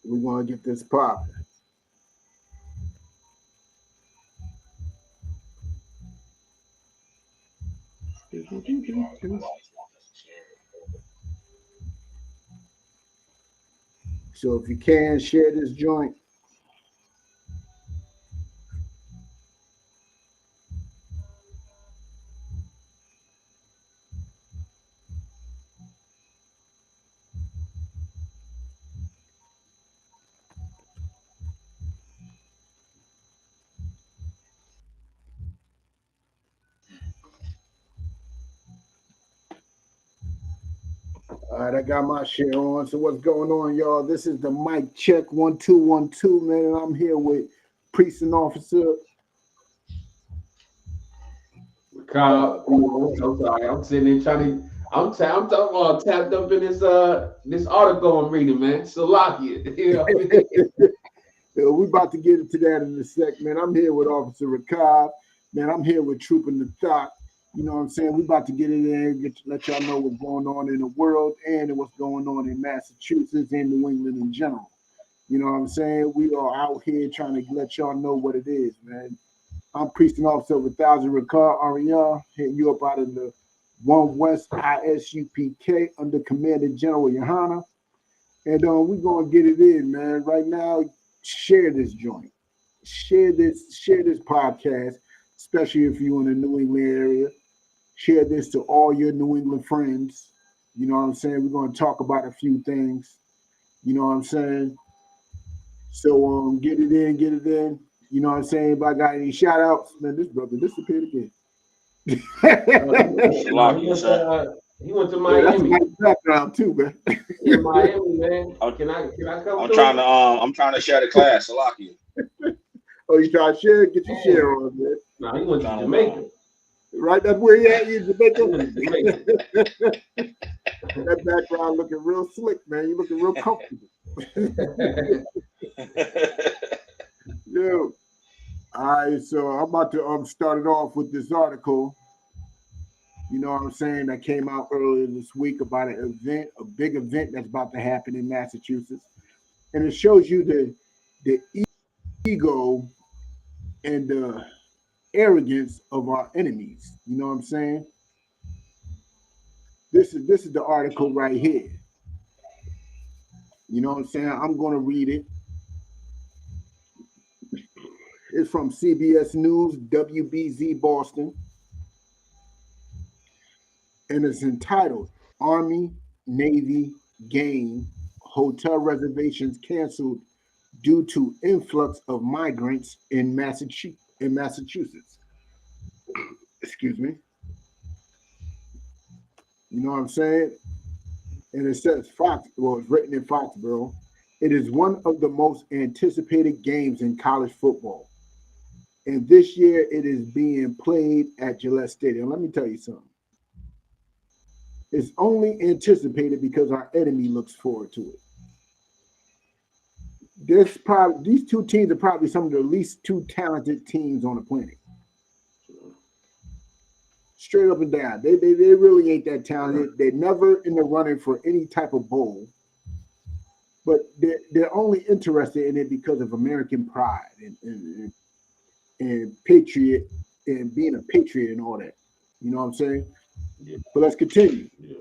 We're gonna get this popping. So if you can share this joint. All right, I got my share on. So what's going on, y'all? This is the mic check 1 2 1 2, man. And I'm here with priest and officer. Kyle, I'm sorry. I'm sitting there trying to. I'm talking tapped up in this article I'm reading, man. Salakia. You know what I mean? We about to get into that in a sec, man. I'm here with Officer Rakab. Man, I'm here with Trooper Nathak. You know what I'm saying? We about to get in there and let y'all know what's going on in the world and what's going on in Massachusetts and New England in general. You know what I'm saying? We are out here trying to let y'all know what it is, man. I'm Priest and Officer of 1000 Ricard Ariel, hitting you up out of the 1 West ISUPK under Commander General Yohana. And we're gonna get it in, man. Right now, share this joint. Share this podcast, especially if you're in the New England area. Share this to all your New England friends. You know what I'm saying? We're gonna talk about a few things. You know what I'm saying? So get it in, get it in. You know what I'm saying? If I got any shout outs, man, this brother disappeared again. He went to Yeah, that's Miami. my background too, man. In Miami, man. Can I come through? I'm trying to share the class, Salakia. Oh, you try to share? Get your share on, man. No, he went to Jamaica. Right, that's where he at in Jamaica. Jamaica. That background looking real slick, man. You looking real comfortable. Yo. All right, so I'm about to start it off with this article. You know what I'm saying? That came out earlier this week about an event, a big event that's about to happen in Massachusetts, and it shows you the ego and the arrogance of our enemies. You know what I'm saying? This is the article right here. You know what I'm saying? I'm gonna read it. It's from CBS News, WBZ Boston, and it's entitled Army, Navy, Game, Hotel Reservations Canceled Due to Influx of Migrants in Massachusetts. Excuse me. You know what I'm saying? And it says it's written in Foxborough. It is one of the most anticipated games in college football. And this year it is being played at Gillette Stadium. Let me tell you something. It's only anticipated because our enemy looks forward to it. These two teams are probably some of the least two talented teams on the planet. Straight up and down. They really ain't that talented. They're never in the running for any type of bowl. But they're only interested in it because of American pride and patriot and being a patriot and all that. You know what I'm saying? Yeah. But let's continue. Yeah.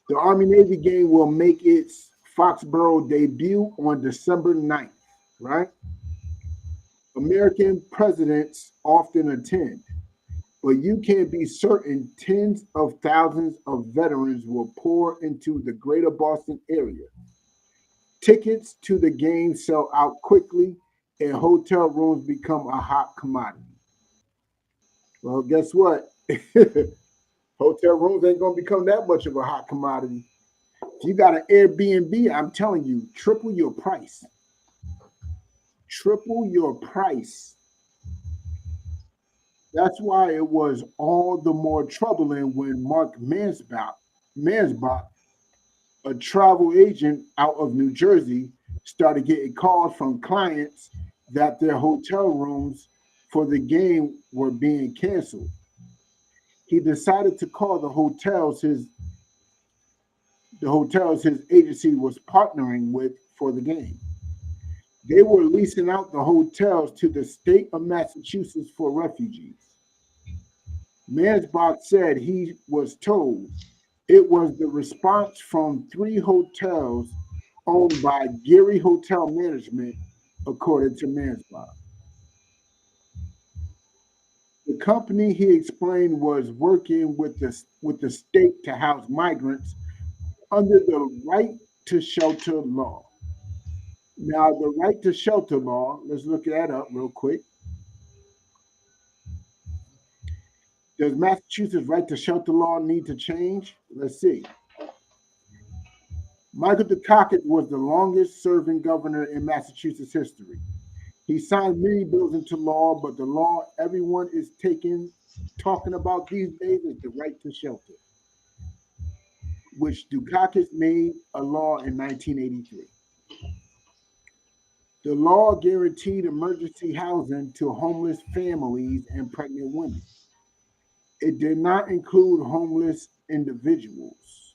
The Army-Navy game will make its Foxborough debut on December 9th, right? American presidents often attend, but you can be certain tens of thousands of veterans will pour into the greater Boston area. Tickets to the game sell out quickly, and hotel rooms become a hot commodity. Well, guess what? Hotel rooms ain't gonna become that much of a hot commodity. If you got an Airbnb, I'm telling you, triple your price. Triple your price. That's why it was all the more troubling when Mark Mansbach, a travel agent out of New Jersey, started getting calls from clients that their hotel rooms for the game were being canceled. He decided to call the hotels the hotels his agency was partnering with for the game. They were leasing out the hotels to the state of Massachusetts for refugees. Mansbach said he was told it was the response from three hotels owned by Geary Hotel Management, according to Mansbach. The company, he explained, was working with the state to house migrants under the right to shelter law. Now, the right to shelter law, let's look that up real quick. Does Massachusetts right to shelter law need to change? Let's see. Michael Dukakis was the longest serving governor in Massachusetts history. He signed many bills into law, but the law everyone is talking about these days is the right to shelter, which Dukakis made a law in 1983. The law guaranteed emergency housing to homeless families and pregnant women. It did not include homeless individuals.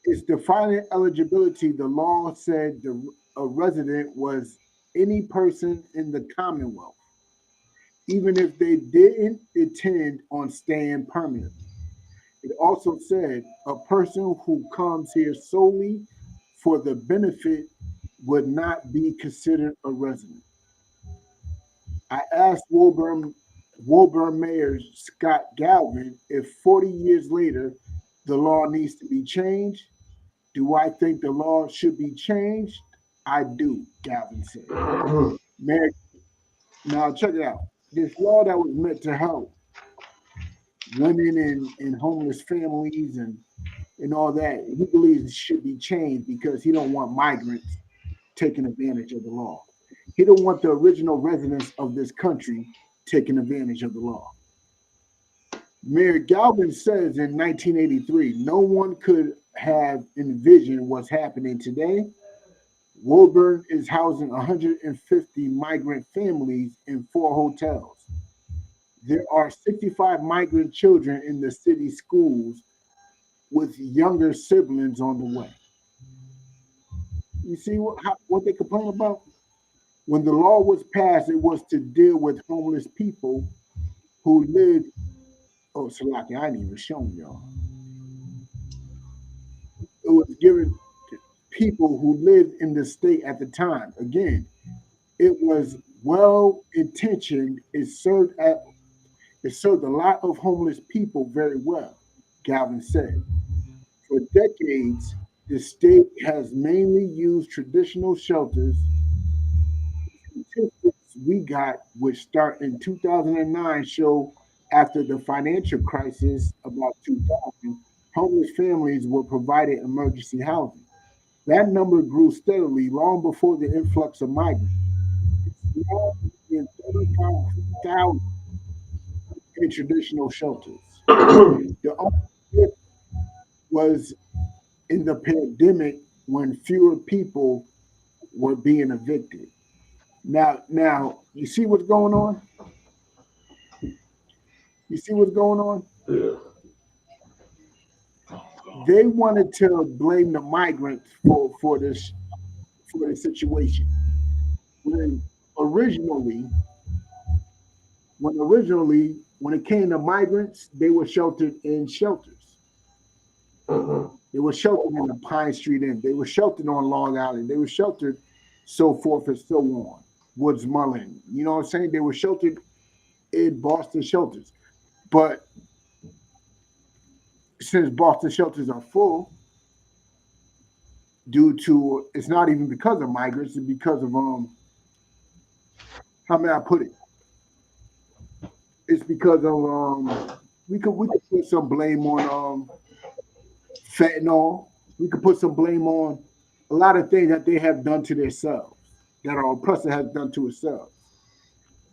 Its defining eligibility, the law said a resident was any person in the Commonwealth, even if they didn't intend on staying permanently. It also said a person who comes here solely for the benefit would not be considered a resident. I asked Woburn Mayor Scott Galvin if 40 years later the law needs to be changed. Do I think the law should be changed? I do, Galvin said. Mayor, now check it out. This law that was meant to help women and homeless families and all that, he believes it should be changed because he don't want migrants taking advantage of the law. He don't want the original residents of this country taking advantage of the law. Mayor Galvin says in 1983, no one could have envisioned what's happening today. Woburn is housing 150 migrant families in 4 hotels. There are 65 migrant children in the city schools with younger siblings on the way. You see what they complain about? When the law was passed, it was to deal with homeless people who lived. Oh, Salaki, I ain't even shown y'all. It was given to people who lived in the state at the time. Again, it was well intentioned. It served a lot of homeless people very well, Galvin said. For decades, the state has mainly used traditional shelters. Statistics we got, which start in 2009, show after the financial crisis about 2000, homeless families were provided emergency housing. That number grew steadily long before the influx of migrants. It's now in 35,000 in traditional shelters. The only dip was in the pandemic when fewer people were being evicted. Now, you see what's going on? You see what's going on? Yeah. They wanted to blame the migrants for this situation. When originally, when it came to migrants, they were sheltered in shelters. They were sheltered in the Pine Street Inn. They were sheltered on Long Island. They were sheltered, so forth and so on. Woods Mullen. You know what I'm saying? They were sheltered in Boston shelters. But since Boston shelters are full, due to it's not even because of migrants, it's because of how may I put it? It's because of we could put some blame on fentanyl. We could put some blame on a lot of things that they have done to themselves, that our oppressor has done to itself.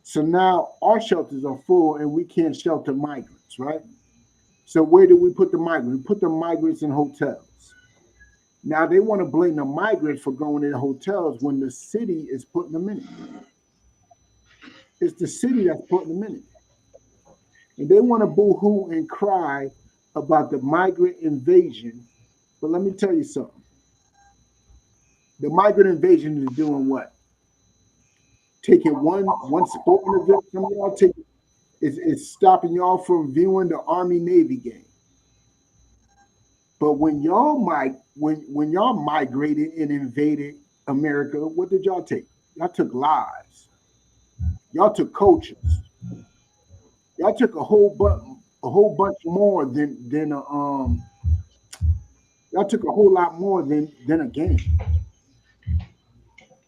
So now our shelters are full and we can't shelter migrants, right? So where do we put the migrants? We put the migrants in hotels. Now they want to blame the migrants for going in hotels when the city is putting them in it. It's the city that's putting them in it. And they want to boo-hoo and cry about the migrant invasion But let me tell you something. The migrant invasion is doing what? Taking one sporting event from y'all, it's stopping y'all from viewing the Army Navy game. But when y'all migrated and invaded America, what did y'all take? Y'all took lives. Y'all took cultures. Y'all took a whole bunch more than a y'all took a whole lot more than a game.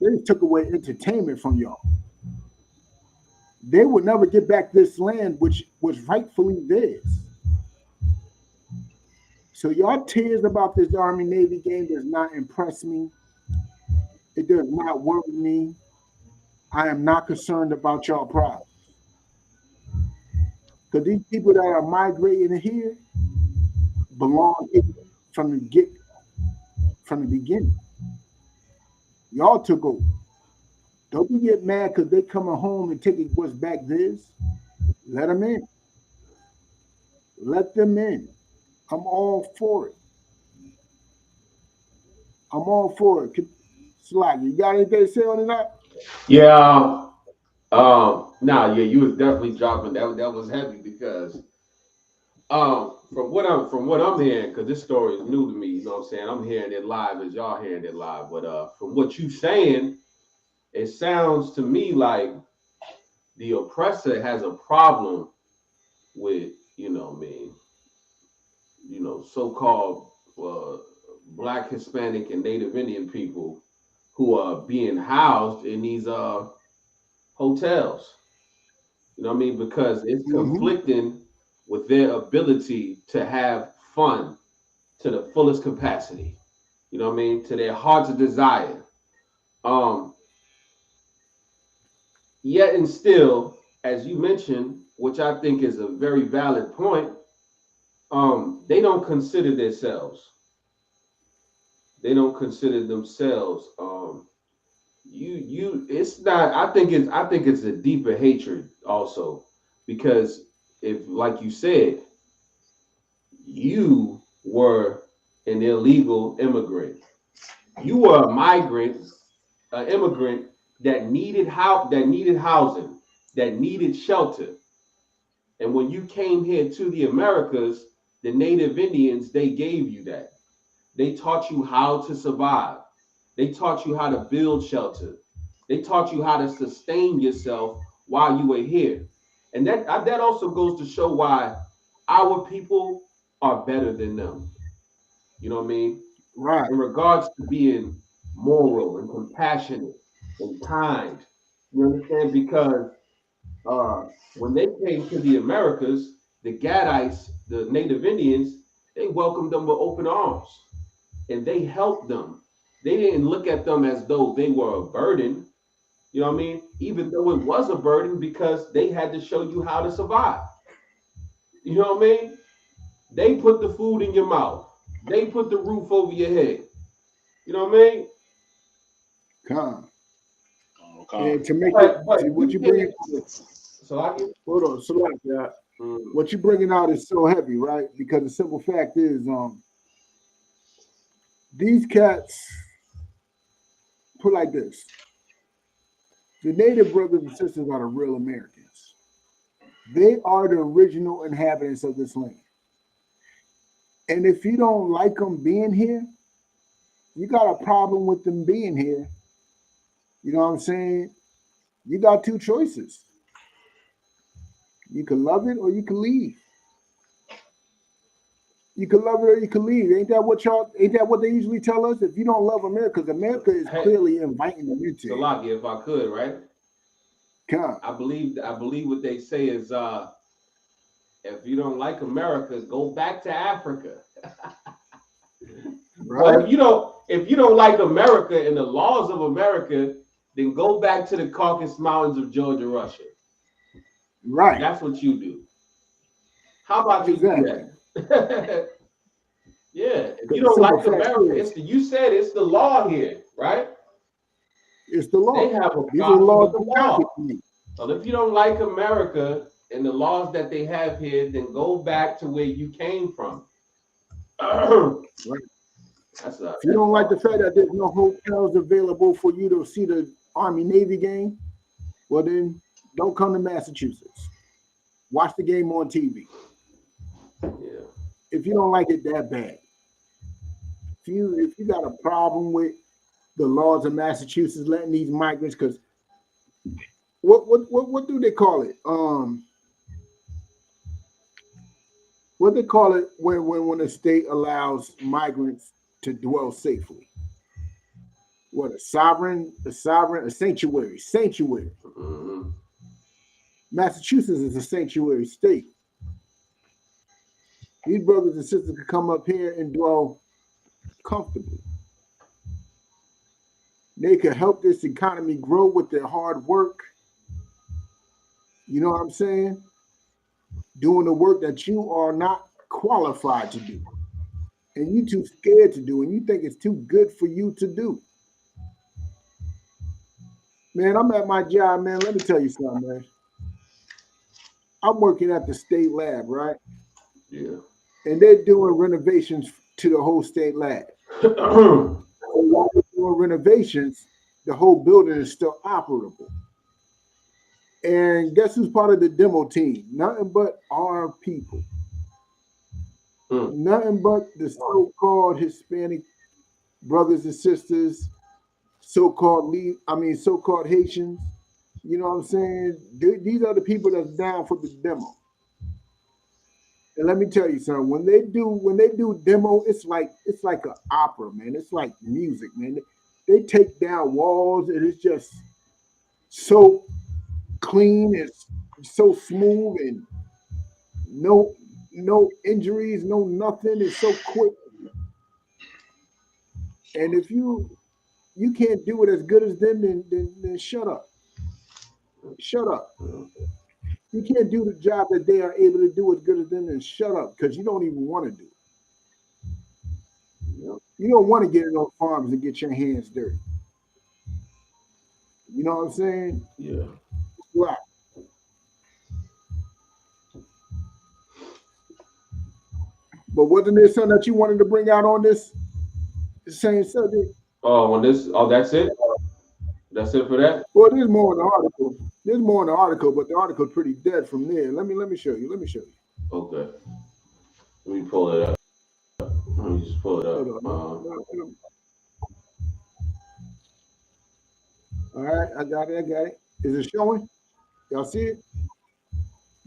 They just took away entertainment from y'all. They would never get back this land, which was rightfully theirs. So y'all tears about this Army Navy game does not impress me. It does not worry me. I am not concerned about y'all problems. Because these people that are migrating here belong here from from the beginning. Y'all took over. Don't be get mad because they coming home and taking what's back theirs. Let them in. Let them in. I'm all for it. I'm all for it. Slack, you got anything to say on it? Not? Yeah. Nah, yeah, you was definitely dropping that. That was heavy because from what I'm hearing, because this story is new to me, you know what I'm saying? I'm hearing it live as y'all hearing it live. But from what you saying, it sounds to me like the oppressor has a problem with, so-called Black, Hispanic, and Native Indian people who are being housed in these hotels. You know what I mean? Because it's Mm-hmm. conflicting with their ability to have fun to the fullest capacity. You know what I mean? To their heart's desire. Um, Yet and still, as you mentioned, which I think is a very valid point, they don't consider themselves. They don't consider themselves. It's not. I think it's a deeper hatred also, because if, like you said, you were an illegal immigrant, you were a migrant, an immigrant that needed housing, that needed shelter. And when you came here to the Americas, the Native Indians, they gave you that. They taught you how to survive. They taught you how to build shelter. They taught you how to sustain yourself while you were here. And that also goes to show why our people are better than them. You know what I mean? Right. In regards to being moral and compassionate and kind. You understand? Because when they came to the Americas, the Gadites, the Native Indians, they welcomed them with open arms and they helped them. They didn't look at them as though they were a burden. You know what I mean? Even though it was a burden because they had to show you how to survive. You know what I mean? They put the food in your mouth. They put the roof over your head. You know what I mean? Come. Okay. And to make it, But to what you you bring can't. So I get. hold on, so like that, what you bringing out is so heavy, right? Because the simple fact is, these cats put like this: the native brothers and sisters are the real Americans. They are the original inhabitants of this land. And if you don't like them being here, you got a problem with them being here. You know what I'm saying? You got two choices. You can love it or you can leave. You can love it or you can leave. Ain't that what they usually tell us? If you don't love America, because America is Hey, clearly inviting them into it. Salaki, if I could, right? Come, I believe what they say is if you don't like America, go back to Africa. But right? if you don't like America and the laws of America, then go back to the Caucasus Mountains of Georgia, Russia. Right. That's what you do. How about you do Exactly. that? Yeah. If you Because the don't simple like fact America, is, you said it's the law here, right? it's the They law. have a These are the problem laws with the that God law. gave me. Well, if you don't like America and the laws that they have here, then go back to where you came from. Right. That's if you don't like the fact that there's no hotels available for you to see the Army-Navy game, well then don't come to Massachusetts. Watch the game on TV. Yeah. If you don't like it that bad. If you got a problem with the laws of Massachusetts letting these migrants, because what do they call it? What they call it when a state allows migrants to dwell safely? What, a sanctuary. Mm-hmm. Massachusetts is a sanctuary state. These brothers and sisters can come up here and dwell comfortably. They can help this economy grow with their hard work. You know what I'm saying? Doing the work that you are not qualified to do. And you too scared to do, and you think it's too good for you to do. Man, I'm at my job, man. Let me tell you something, man. I'm working at the state lab, right? Yeah. And they're doing renovations to the whole state lab. So while they're doing renovations, the whole building is still operable. And guess who's part of the demo team? Nothing but our people. Nothing but the so-called Hispanic brothers and sisters, so-called Haitians. You know what I'm saying? These are the people that's down for the demo. And let me tell you something. When they do demo, it's like an opera, man. It's like music, man. They take down walls, and it's just so clean, it's so smooth, and no injuries, no nothing. It's so quick. And if you can't do it as good as them, then shut up. Shut up. You can't do the job that they are able to do as good as them, then shut up, because you don't even want to do it. You don't want to get in those farms and get your hands dirty. You know what I'm saying? Yeah. Right. But wasn't there something that you wanted to bring out on this same subject? That's it? That's it for that? Well, there's more in the article. But the article's pretty dead from there. Let me show you. Okay. Let me pull it up. Let me just pull it up. All right, I got it. Is it showing? Y'all see it?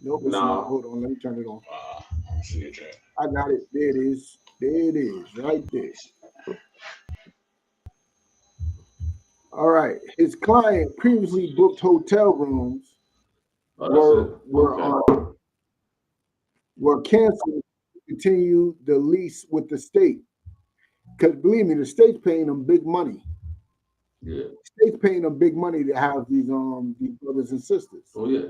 Nope, it's not. Hold on, let me turn it on. I see it. I got it. There it is. Right there. All right. His client previously booked hotel rooms were canceled to continue the lease with the state. Because believe me, the state's paying them big money. Yeah. The state's paying them big money to house these brothers and sisters. Oh yeah.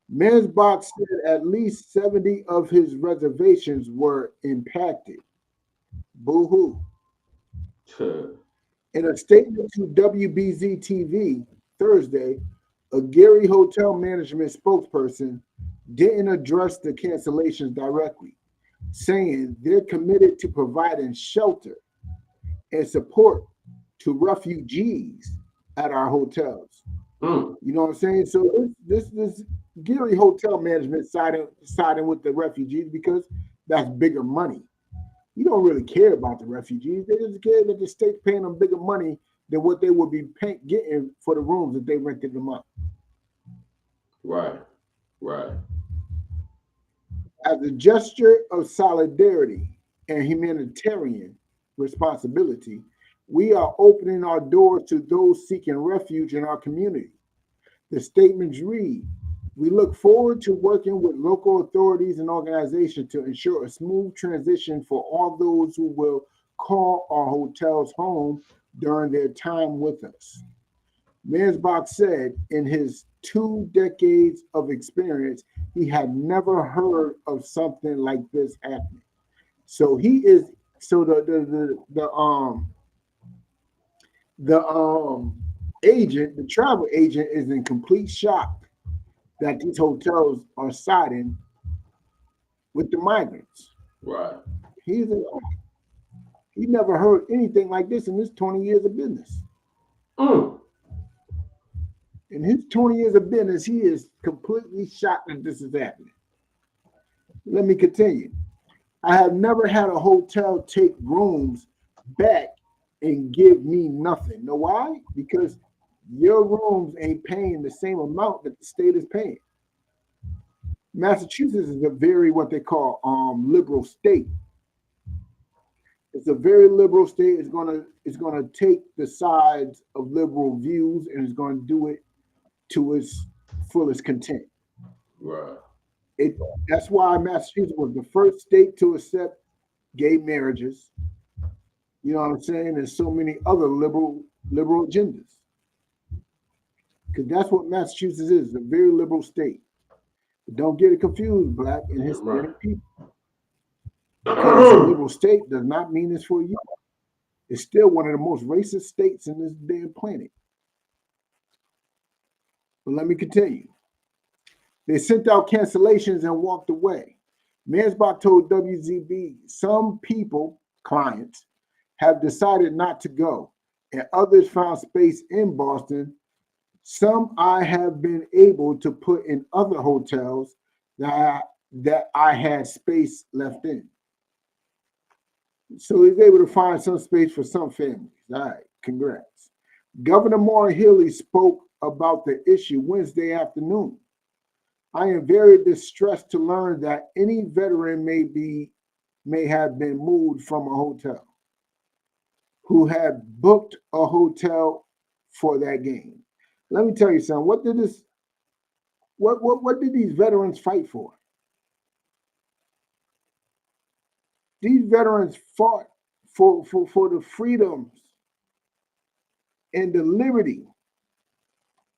Man's Box said at least 70 of his reservations were impacted. Boo-hoo. In a statement to WBZ TV Thursday, a Gary Hotel Management spokesperson didn't address the cancellations directly, saying they're committed to providing shelter and support to refugees at our hotels. You know what I'm saying? So this Gary Hotel Management siding with the refugees because that's bigger money. You don't really care about the refugees. They just care that the state's paying them bigger money than what they would be getting for the rooms that they rented them up. Right. As a gesture of solidarity and humanitarian responsibility, we are opening our doors to those seeking refuge in our community. The statements read, we look forward to working with local authorities and organizations to ensure a smooth transition for all those who will call our hotels home during their time with us. Mansbach said in his 2 decades of experience, he had never heard of something like this happening. So the travel agent is in complete shock that these hotels are siding with the migrants. Right. He's in He never heard anything like this in his 20 years of business. In his 20 years of business, he is completely shocked that this is happening. Let me continue. I have never had a hotel take rooms back and give me nothing. Know why? Because your rooms ain't paying the same amount that the state is paying. Massachusetts is a very what they call liberal state. It's a very liberal state. It's gonna take the sides of liberal views and it's gonna do it to its fullest content. Right. That's why Massachusetts was the first state to accept gay marriages. You know what I'm saying? There's so many other liberal agendas. Because that's what Massachusetts is, a very liberal state. But don't get it confused, Black and Hispanic people. Because it's a liberal state does not mean it's for you. It's still one of the most racist states in this damn planet. But let me continue. They sent out cancellations and walked away. Mansbach told WZB some people, clients, have decided not to go, and others found space in Boston. Some I have been able to put in other hotels that I had space left in. So he's able to find some space for some families. All right, congrats. Governor Maura Healey spoke about the issue Wednesday afternoon. I am very distressed to learn that any veteran may have been moved from a hotel who had booked a hotel for that game. Let me tell you something. What did these veterans fight for? These veterans fought for the freedoms and the liberty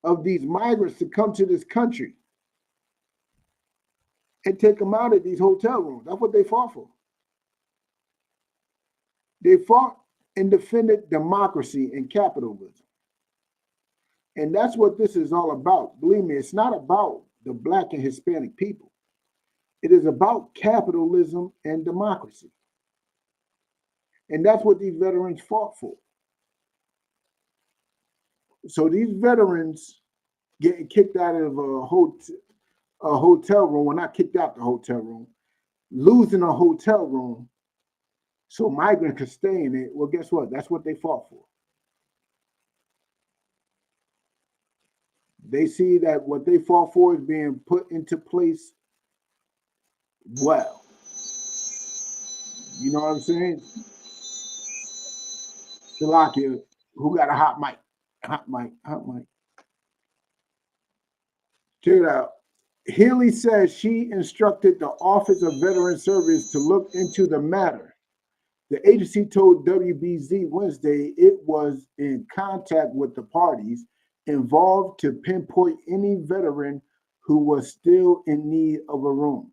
of these migrants to come to this country and take them out of these hotel rooms. That's what they fought for. They fought and defended democracy and capitalism. And that's what this is all about. Believe me, it's not about the Black and Hispanic people. It is about capitalism and democracy. And that's what these veterans fought for. So these veterans getting kicked out of a hotel room, well, not kicked out the hotel room, losing a hotel room so migrants could stay in it. Well, guess what? That's what they fought for. They see that what they fought for is being put into place well. You know what I'm saying? Shalakia, who got a hot mic? Hot mic. Check it out. Healey says she instructed the Office of Veteran Service to look into the matter. The agency told WBZ Wednesday it was in contact with the parties involved to pinpoint any veteran who was still in need of a room.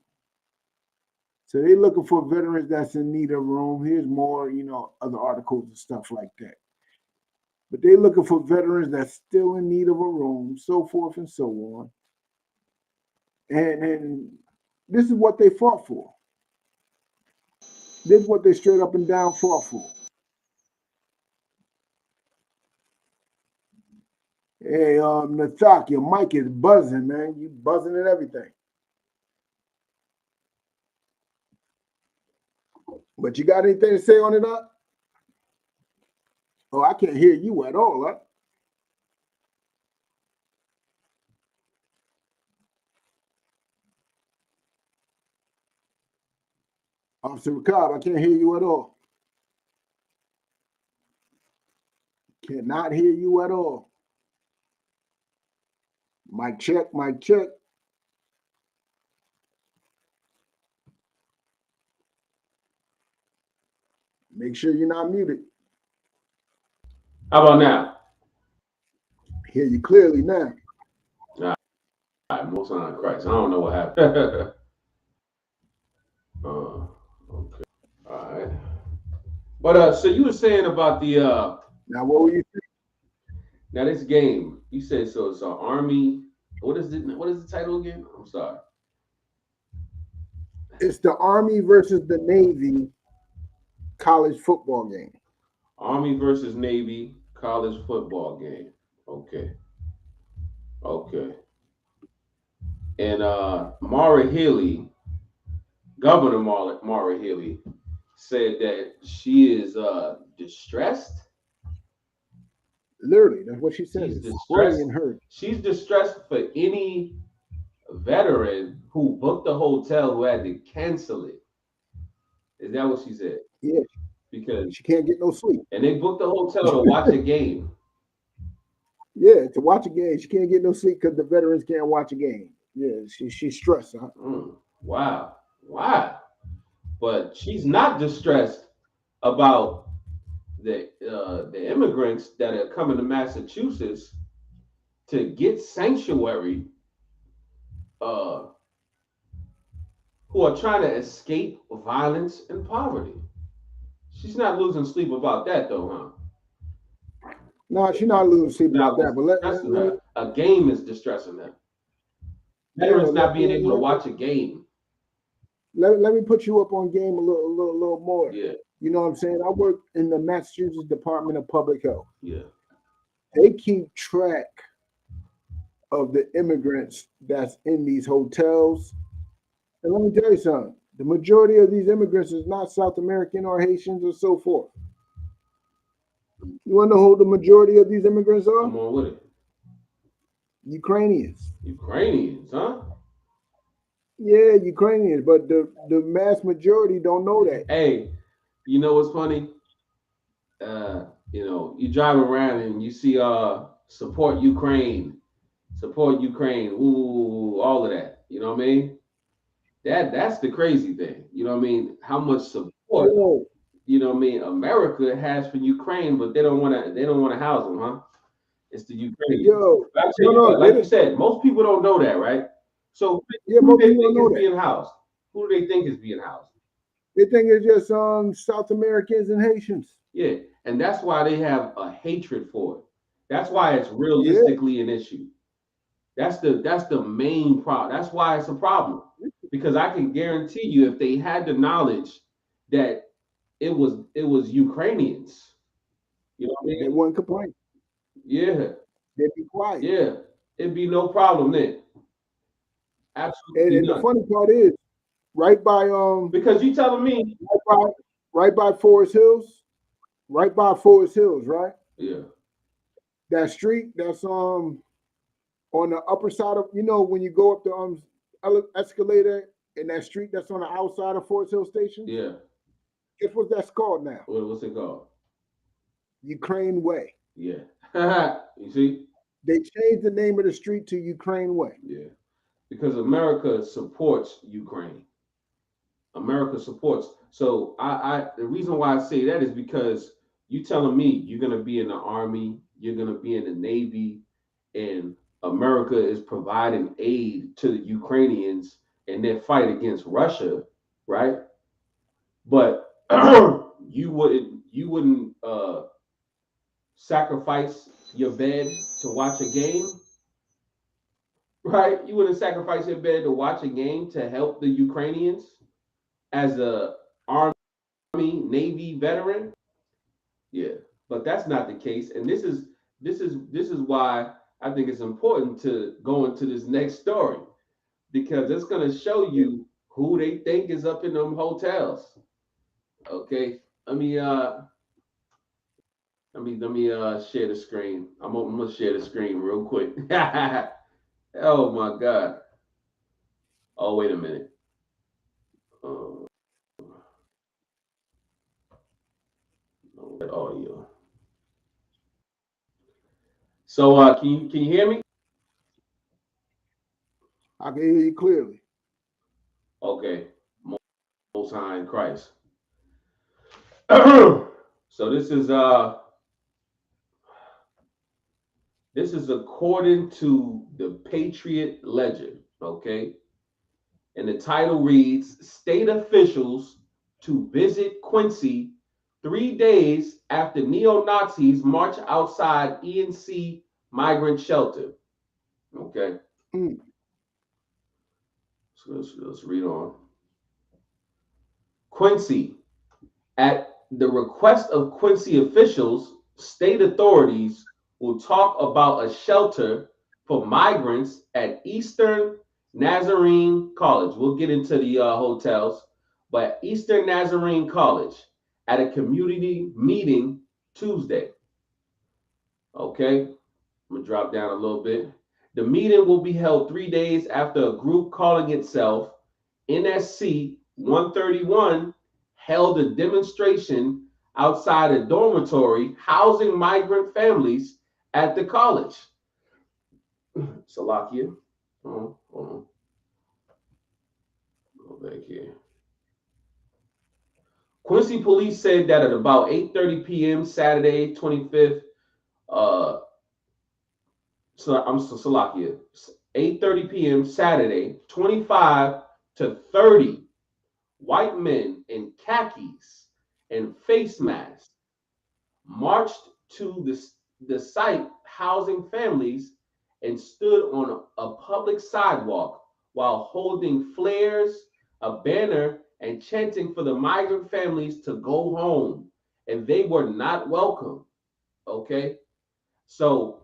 So they're looking for veterans that's in need of a room. Here's more, other articles and stuff like that. But they're looking for veterans that's still in need of a room, so forth and so on. And this is what they fought for. This is what they straight up and down fought for. Hey, Nathak, your mic is buzzing, man. You buzzing and everything. But you got anything to say on it, up? Oh, I can't hear you at all, huh? Officer Ricard, I can't hear you at all. Cannot hear you at all. Mic check, mic check. Make sure you're not muted. How about now? Hear you clearly now. All right, most on Christ. I don't know what happened. Okay. All right. But so you were saying about the now what were you saying? Now this game, you said so it's an Army. What is the title again? I'm sorry. It's the Army versus the Navy college football game. Army versus Navy college football game. Okay. Okay. And Mara Healy, Governor Mara Healy, said that she is distressed. Literally, that's what she said. She's It's distressed. and hurt. She's distressed for any veteran who booked a hotel who had to cancel it. Is that what she said? Yeah, Because she can't get no sleep. and they booked the hotel to watch a game. Yeah, to watch a game, she can't get no sleep because the veterans can't watch a game. Yeah, she's stressed. Huh? Wow. But she's not distressed about the immigrants that are coming to Massachusetts to get sanctuary, who are trying to escape violence and poverty. She's not losing sleep about that, though, huh? No, she's not losing sleep about that. But a game is distressing her. Veterans not being able to watch a game. Let me put you up on game a little more. Yeah. You know what I'm saying? I work in the Massachusetts Department of Public Health. Yeah. They keep track of the immigrants that's in these hotels. And let me tell you something. The majority of these immigrants is not South American or Haitians or so forth. You want to know who the majority of these immigrants are? Come on with it. Ukrainians. Ukrainians, huh? Yeah, Ukrainians, but the mass majority don't know that. Hey, you know what's funny? You drive around and you see support Ukraine, ooh, all of that. You know what I mean? That's the crazy thing. You know what I mean? How much support, you know what I mean, America has for Ukraine, but they don't want to house them, huh? It's the Ukrainians. Like you said, most people don't know that, right? So who do they think is being housed? Who do they think is being housed? They think it's just South Americans and Haitians. Yeah, and that's why they have a hatred for it. That's why it's realistically an issue. That's the main problem. That's why it's a problem. Because I can guarantee you, if they had the knowledge that it was Ukrainians, you know what I mean? They wouldn't complain. Yeah. They'd be quiet. Yeah. It'd be no problem then. Absolutely. And the funny part is, right by because you telling me right by Forest Hills, right? Yeah. That street that's on the upper side of, when you go up the escalator in that street that's on the outside of Forest Hill Station. Yeah. Guess what that's called now? What's it called? Ukraine Way. Yeah. You see? They changed the name of the street to Ukraine Way. Yeah. Because America supports Ukraine. America supports. So the reason why I say that is because you telling me you're gonna be in the Army, you're gonna be in the Navy, and America is providing aid to the Ukrainians in their fight against Russia, right? But you wouldn't sacrifice your bed to watch a game, right? You wouldn't sacrifice your bed to watch a game to help the Ukrainians as a Army, Navy veteran. Yeah, but that's not the case, and this is why I think it's important to go into this next story, because it's going to show you who they think is up in them hotels. Okay, let me share the screen. I'm gonna share the screen real quick. Oh my God. Oh, wait a minute. Audio. So can you hear me? I can hear you clearly. Okay. Most High in Christ. So this is according to the Patriot Ledger, okay? And the title reads, State Officials to Visit Quincy 3 days after neo-Nazis march outside ENC migrant shelter. Okay. So let's read on. Quincy, at the request of Quincy officials, state authorities will talk about a shelter for migrants at Eastern Nazarene College. We'll get into the hotels, but Eastern Nazarene College at a community meeting Tuesday. Okay, I'm gonna drop down a little bit. The meeting will be held 3 days after a group calling itself NSC 131 held a demonstration outside a dormitory housing migrant families at the college. Salakia. Hold on. Go back here. Quincy police said that at about 8:30 p.m. Saturday, 25th, Salakia, 8:30 p.m. Saturday, 25 to 30 white men in khakis and face masks marched to the site housing families and stood on a public sidewalk while holding flares, a banner, and chanting for the migrant families to go home. And they were not welcome. Okay? So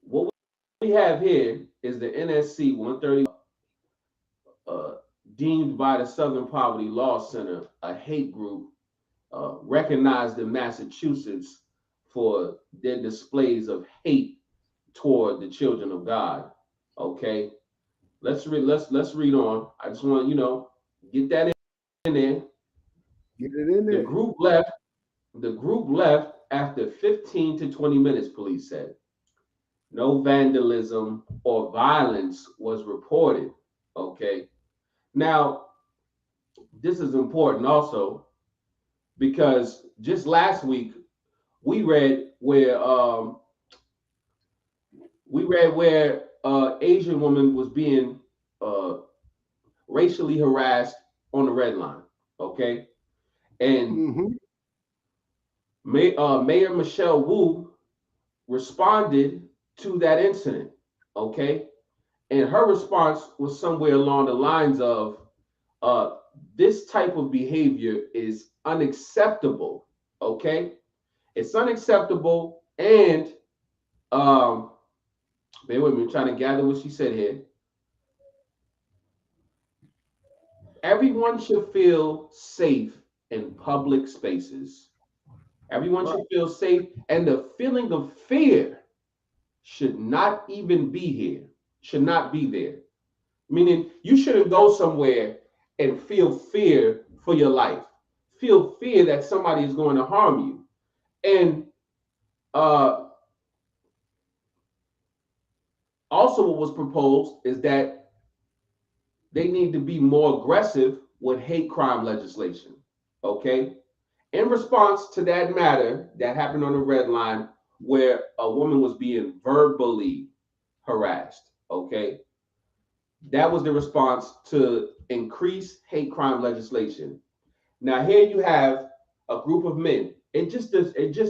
what we have here is the NSC 130 deemed by the Southern Poverty Law Center a hate group, recognized in Massachusetts for their displays of hate toward the children of God. Okay, let's read on. I just want to get that in there. Get it in there. The group left after 15 to 20 minutes, police said. No vandalism or violence was reported. Okay, now this is important also because just last week we read where Asian woman was being racially harassed on the red line. Okay, and Mayor Michelle Wu responded to that incident. Okay, and her response was somewhere along the lines of, "This type of behavior is unacceptable." Okay, it's unacceptable, and bear with me, I'm trying to gather what she said here. Everyone should feel safe in public spaces. Everyone should feel safe, and the feeling of fear should not even be here, should not be there. Meaning, you shouldn't go somewhere and feel fear for your life, feel fear that somebody is going to harm you. And also, what was proposed is that they need to be more aggressive with hate crime legislation. Okay. In response to that matter that happened on the red line where a woman was being verbally harassed. Okay. That was the response to increase hate crime legislation. Now, here you have a group of men. It just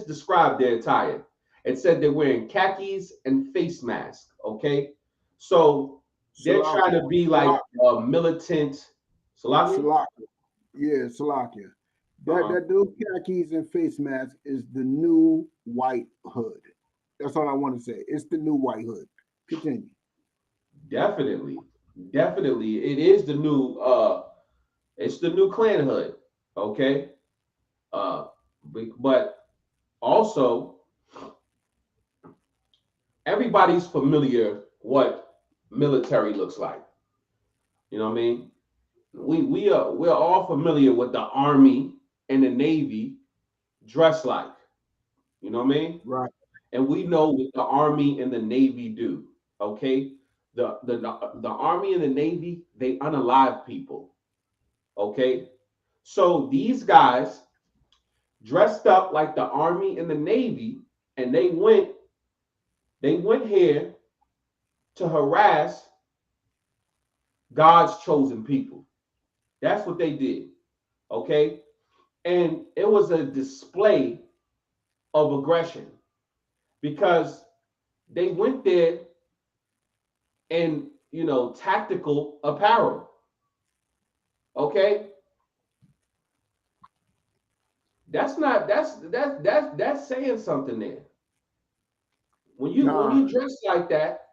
described their attire. It said they're wearing khakis and face masks. Okay. So they're trying to be like a militant. Salakia. Yeah, Salakia. That those khakis and face mask is the new white hood. That's all I want to say. It's the new white hood. Continue. Definitely. It is the new it's the new clan hood. Okay. But also everybody's familiar what military looks like. You know what I mean? We're all familiar with the Army and the Navy dress like. You know what I mean? Right. And we know what the Army and the Navy do. Okay, the Army and the Navy, they unalive people. Okay, so these guys dressed up like the Army and the Navy, and they went here to harass God's chosen people. That's what they did. Okay, and it was a display of aggression because they went there in tactical apparel. Okay, That's not that's saying something there. When you dress like that,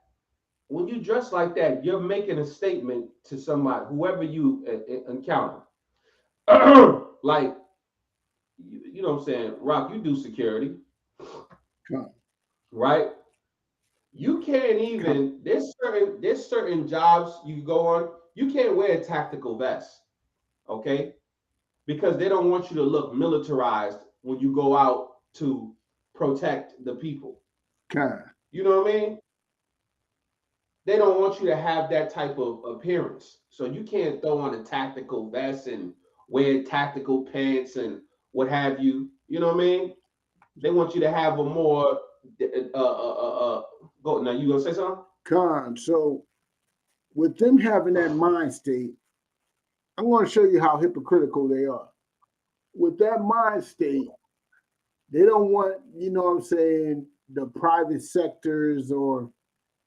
you're making a statement to somebody, whoever you encounter. Like, you know what I'm saying, Rock, you do security, Con, right? You can't con, even, there's certain jobs you go on, you can't wear a tactical vest, okay? Because they don't want you to look militarized when you go out to protect the people. con. You know what I mean? They don't want you to have that type of appearance. So you can't throw on a tactical vest and wear tactical pants and what have you. You know what I mean? They want you to have a more go now. You gonna say something? Con. So with them having that mind state, I'm going to show you how hypocritical they are. With that mind state, they don't want, you know what I'm saying, the private sectors or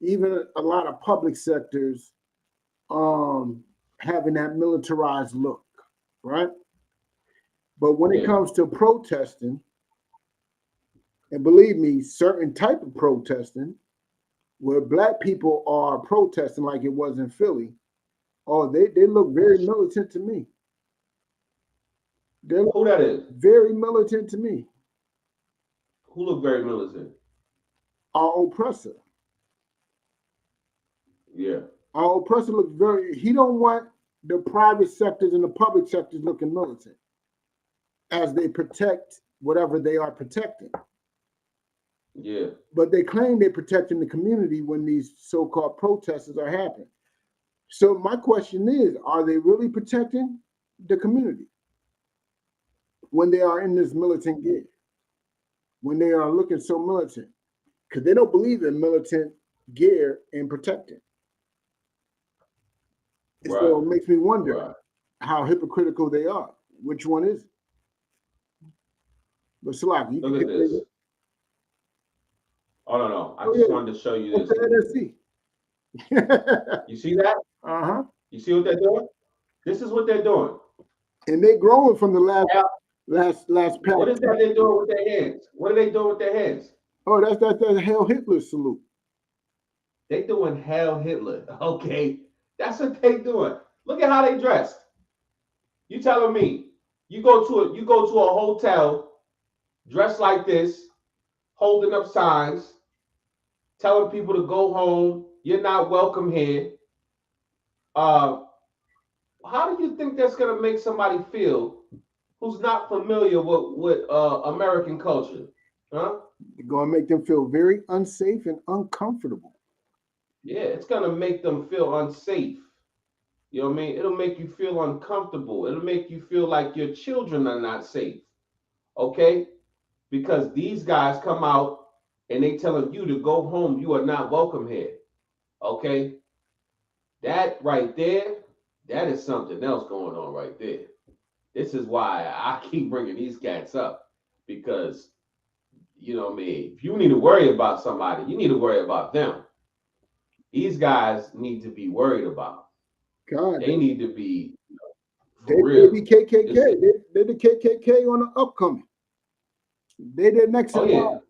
even a lot of public sectors having that militarized look, right? But when it Yeah. comes to protesting, and believe me, certain type of protesting, where black people are protesting like it was in Philly, oh, they look very militant to me. They look Who that is? very militant to me. Who look very militant? Our oppressor. Yeah. Our oppressor looks very, he don't want the private sectors and the public sectors looking militant as they protect whatever they are protecting. Yeah. But they claim they're protecting the community when these so-called protests are happening. So my question is, are they really protecting the community when they are in this militant gear? When they are looking so militant? Because they don't believe in militant gear and protecting. Right. So it makes me wonder Right. how hypocritical they are. Which one is it? But Salaki, you Look can at this. Oh no. I just wanted to show you What's this. the NSC? You see that? Uh-huh. You see what they're doing? This is what they're doing. And they're growing from the last pack. What is that they're doing with their hands? What are they doing with their hands? Oh, that's Hail Hitler salute. They doing Hail Hitler. Okay. That's what they doing. Look at how they dressed. You telling me you go to a hotel dressed like this, holding up signs, telling people to go home, you're not welcome here. How do you think that's gonna make somebody feel who's not familiar with American culture? Huh? They're gonna make them feel very unsafe and uncomfortable. Yeah, it's gonna make them feel unsafe. You know what I mean? It'll make you feel uncomfortable. It'll make you feel like your children are not safe. Okay? Because these guys come out and they telling you to go home. You are not welcome here. Okay? That right there, that is something else going on right there. This is why I keep bringing these cats up because, you know what I mean? If you need to worry about somebody, you need to worry about them. These guys need to be worried about. God, They need to be they for real. be KKK. They're the KKK on the upcoming. They're the next in line.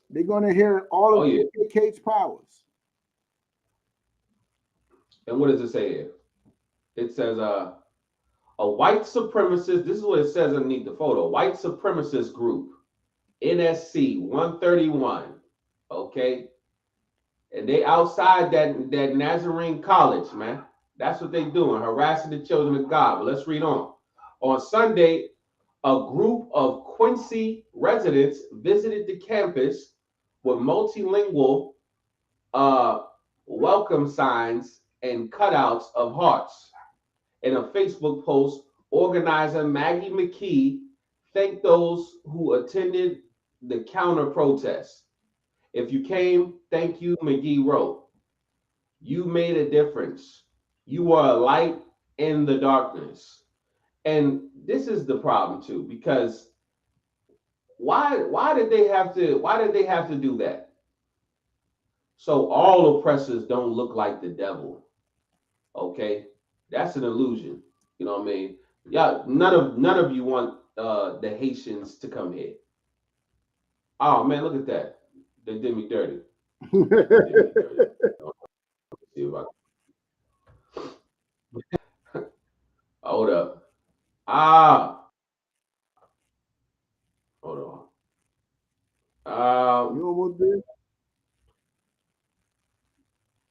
They're gonna inherit all of the KKK's powers. And what does it say here? It says a white supremacist, this is what it says underneath the photo. White supremacist group, NSC 131. Okay. And they outside that Nazarene college, man. That's what they doing, harassing the children of God. But let's read on. On Sunday, a group of Quincy residents visited the campus with multilingual welcome signs and cutouts of hearts. In a Facebook post, organizer Maggie McKee thanked those who attended the counter protest. If you came, thank you, McGee wrote. You made a difference. You are a light in the darkness. And this is the problem too, because why did they have to do that? So all oppressors don't look like the devil. Okay? That's an illusion. You know what I mean? Yeah, none of you want the Haitians to come here. Oh man, look at that. They did me dirty. They did me dirty. See if I- Hold up. Hold on. You almost there?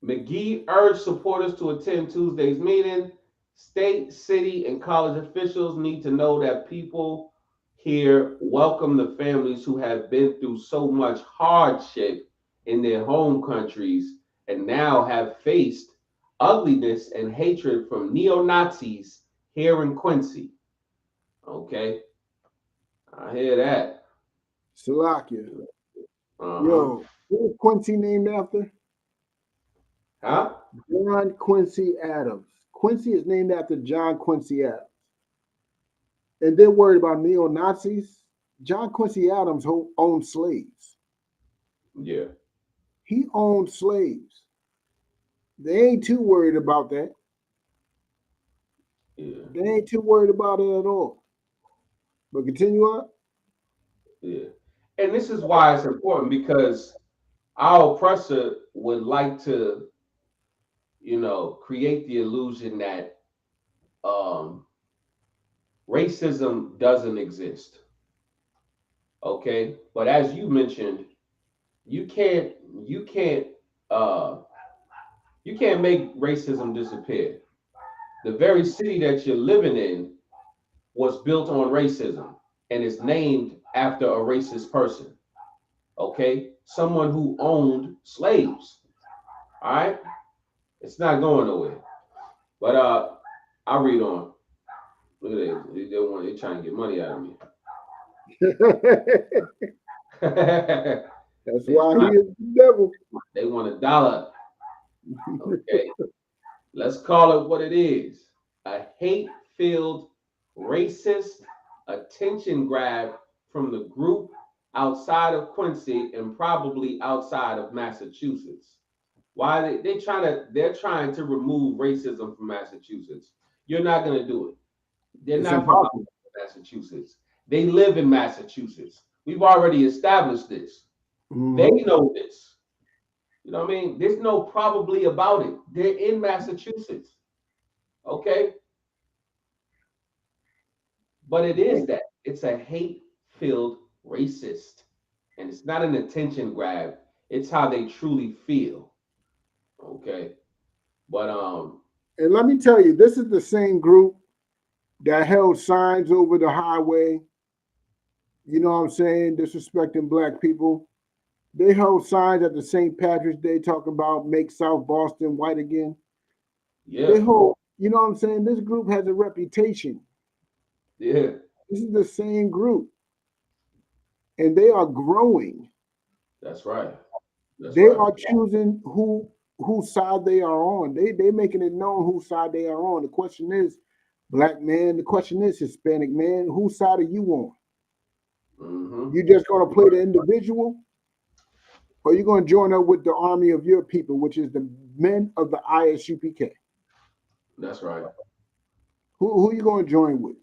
McGee urged supporters to attend Tuesday's meeting. State, city, and college officials need to know that people here welcome the families who have been through so much hardship in their home countries and now have faced ugliness and hatred from neo-Nazis here in Quincy. Okay, I hear that. Salakia. Uh-huh. Yo, who is Quincy named after? Huh? John Quincy Adams. Quincy is named after John Quincy Adams. And they're worried about neo-Nazis. John Quincy Adams owned slaves. Yeah. He owned slaves. They ain't too worried about that. Yeah. They ain't too worried about it at all. But continue on. Yeah. And this is why it's important, because our oppressor would like to, create the illusion that racism doesn't exist. Okay. But as you mentioned, you can't uh you can't make racism disappear. The very city that you're living in was built on racism and is named after a racist person. Okay, someone who owned slaves. All right, it's not going nowhere. But I'll read on. Look at that. They're trying to get money out of me. That's why he is the devil. They want $1. Okay, let's call it what it is: a hate-filled, racist attention grab from the group outside of Quincy and probably outside of Massachusetts. Why they're trying to remove racism from Massachusetts. You're not going to do it. They're It's not from impossible. Massachusetts. They live in Massachusetts. We've already established this. Mhm. They know this. You know what I mean? There's no probably about it. They're in Massachusetts. Okay? But it is that. It's a hate-filled racist. And it's not an attention grab. It's how they truly feel. Okay? But And let me tell you, this is the same group that held signs over the highway, you know what I'm saying, disrespecting black people. They held signs at the St. Patrick's Day talking about make South Boston white again. yeah. They hold, you know what I'm saying? This group has a reputation. Yeah. This is the same group. And they are growing. That's right. They are choosing whose side they are on. They making it known whose side they are on. The question is, black man, the question is, Hispanic man, whose side are you on? Mm-hmm. You just gonna play the individual, or you gonna join up with the army of your people, which is the men of the ISUPK? That's right. Who you gonna join with?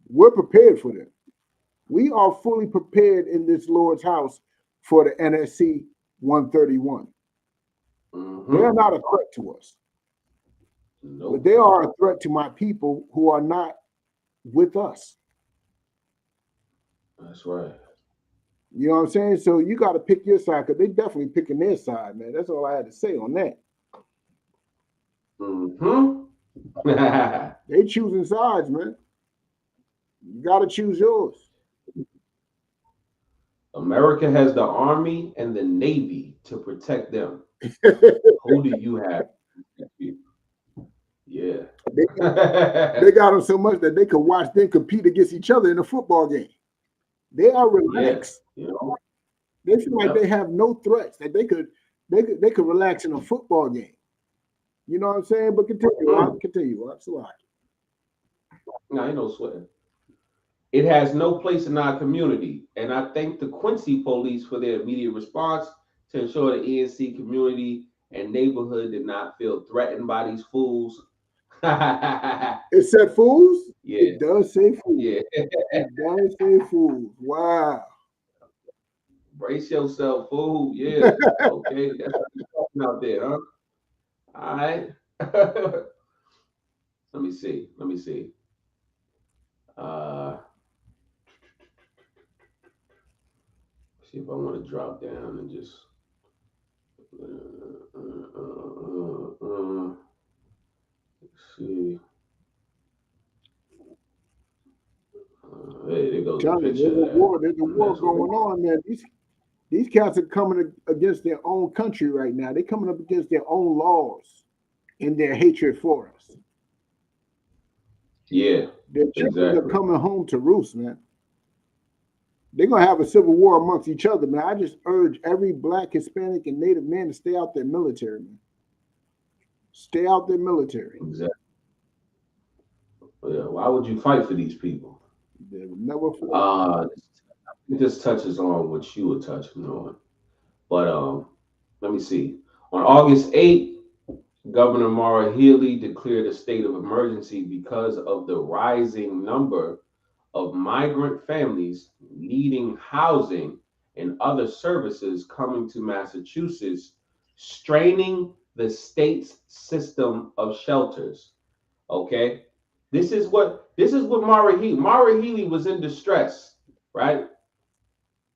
We're prepared for them. We are fully prepared in this Lord's house for the NSC 131. Mm-hmm. They are not a threat to us. Nope. But they are a threat to my people who are not with us. That's right. You know what I'm saying? So you got to pick your side, because they definitely picking their side, man. That's all I had to say on that. Mm-hmm. They choosing sides, man. You got to choose yours. America has the Army and the Navy to protect them. Who do you have? Yeah. They got them so much that they could watch them compete against each other in a football game. They are relaxed. Yeah. You know? They feel like they have no threats, that they could relax in a football game. You know what I'm saying? But continue. Absolutely. No, ain't no sweating. It has no place in our community, and I thank the Quincy police for their immediate response to ensure the ENC community and neighborhood did not feel threatened by these fools. It said fools? Yeah, It does say fools. yeah. It does say fools. Wow. Brace yourself, fool. Yeah. Okay. That's what you're talking out there, huh? All right. Let me see. Let me see. Uh, see if I want to drop down and just. Let's see. Hey, there goes a Tell you, picture of that. there's a war That's what going on, man. These cats are coming against their own country right now. They're coming up against their own laws and their hatred for us. Yeah, Their chickens are exactly. coming home to roost, man. They're gonna have a civil war amongst each other, man. I just urge every black, Hispanic, and Native man to stay out their military, man. Stay out their military. Exactly. Yeah. Why would you fight for these people? They will never fight. I think this touches on what you were touching on. But let me see. On August 8th, Governor Maura Healey declared a state of emergency because of the rising number of migrant families needing housing and other services coming to Massachusetts, straining the state's system of shelters. Okay? This is what Maura Healey was in distress, right?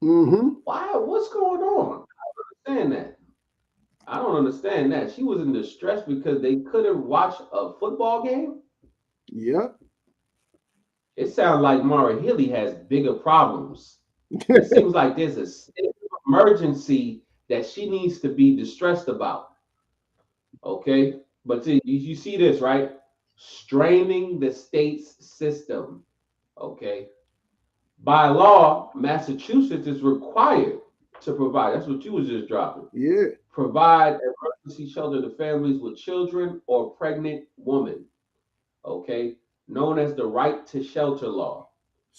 Mm-hmm. Why? What's going on? I don't understand that. I don't understand that. She was in distress because they couldn't watch a football game. Yep. It sounds like Maura Healey has bigger problems. It seems like there's a state of emergency that she needs to be distressed about. Okay, but see, you see this, right? Straining the state's system. Okay, by law, Massachusetts is required to provide. That's what you was just dropping. Yeah. Provide emergency shelter to families with children or pregnant women. Okay, known as the right to shelter law.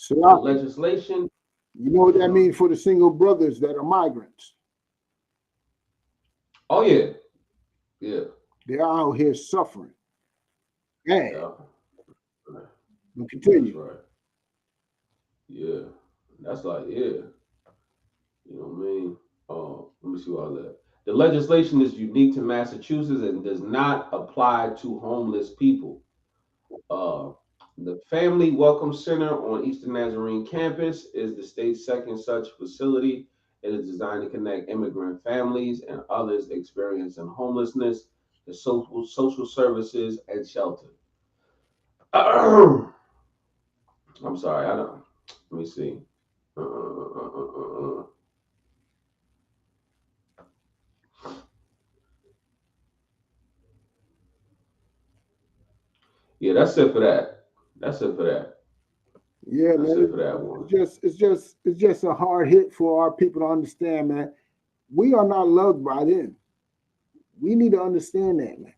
The Sloppy. legislation. You know what that Mhm. means for the single brothers that are migrants? Oh yeah, yeah, They're out here suffering. Yeah. yeah. But That's continue. right. Yeah, that's like yeah. You know what I mean? Let me see what I left. The legislation is unique to Massachusetts and does not apply to homeless people. Uh, the Family Welcome Center on Eastern Nazarene campus is the state's second such facility. It is designed to connect immigrant families and others experiencing homelessness to social services and shelter. I'm sorry, I don't. Let me see. Uh. Yeah, that's it for that. That's it for that. Yeah, That's man. it for that one. It's just a hard hit for our people to understand, man. We are not loved by them. We need to understand that, man.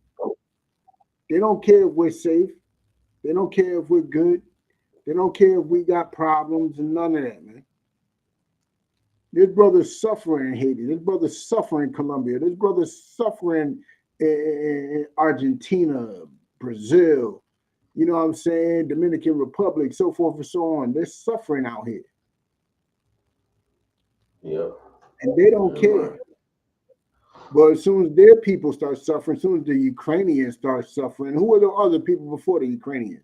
They don't care if we're safe. They don't care if we're good. They don't care if we got problems and none of that, man. This brother's suffering in Haiti. This brother's suffering in Colombia. This brother's suffering in Argentina, Brazil, you know what I'm saying? Dominican Republic, so forth and so on. They're suffering out here. Yep. And they don't Damn care. right. But as soon as their people start suffering, as soon as the Ukrainians start suffering, who are the other people before the Ukrainians?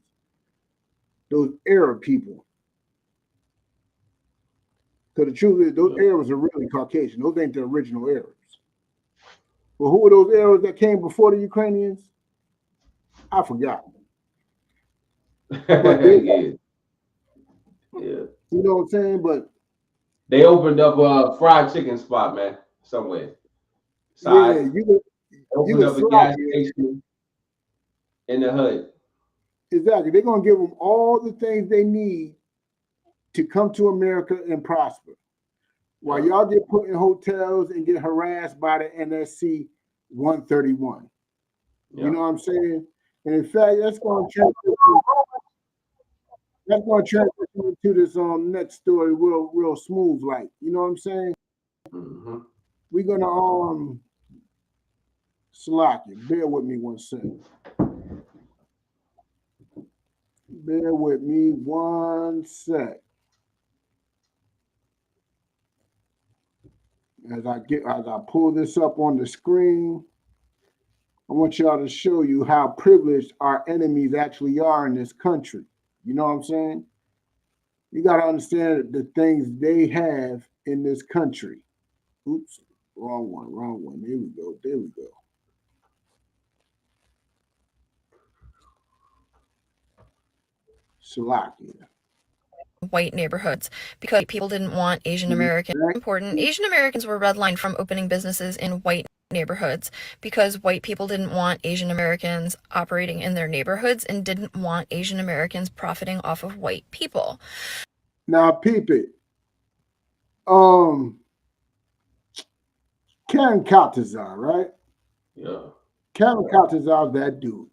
Those Arab people. Because the truth is, those Yep. Arabs are really Caucasian. Those ain't the original Arabs. Well, who are those Arabs that came before the Ukrainians? I forgot. But they, Yeah. Yeah. you know what I'm saying? But They opened up a fried chicken spot, man, somewhere. yeah, Side. you Opened can up a slap gas it. station in the hood. Exactly. They're gonna give them all the things they need to come to America and prosper. While Yep. y'all get put in hotels and get harassed by the NSC 131. You know Yep. what I'm saying? And in fact, that's going to transition into this next story real smooth, like, you know what I'm saying? Hmm. We're gonna slack it. Bear with me one second. Bear with me 1 sec. As I pull this up on the screen, I want y'all to show you how privileged our enemies actually are in this country. You know what I'm saying? You got to understand the things they have in this country. Oops, wrong one. There we go. Slovakia. White neighborhoods because people didn't want Asian Americans. Asian Americans were redlined from opening businesses in white neighborhoods because white people didn't want Asian Americans operating in their neighborhoods and didn't want Asian Americans profiting off of white people. Now, peep it. Karen Kaltazar, right? Yeah. Karen Kaltazar, that dude.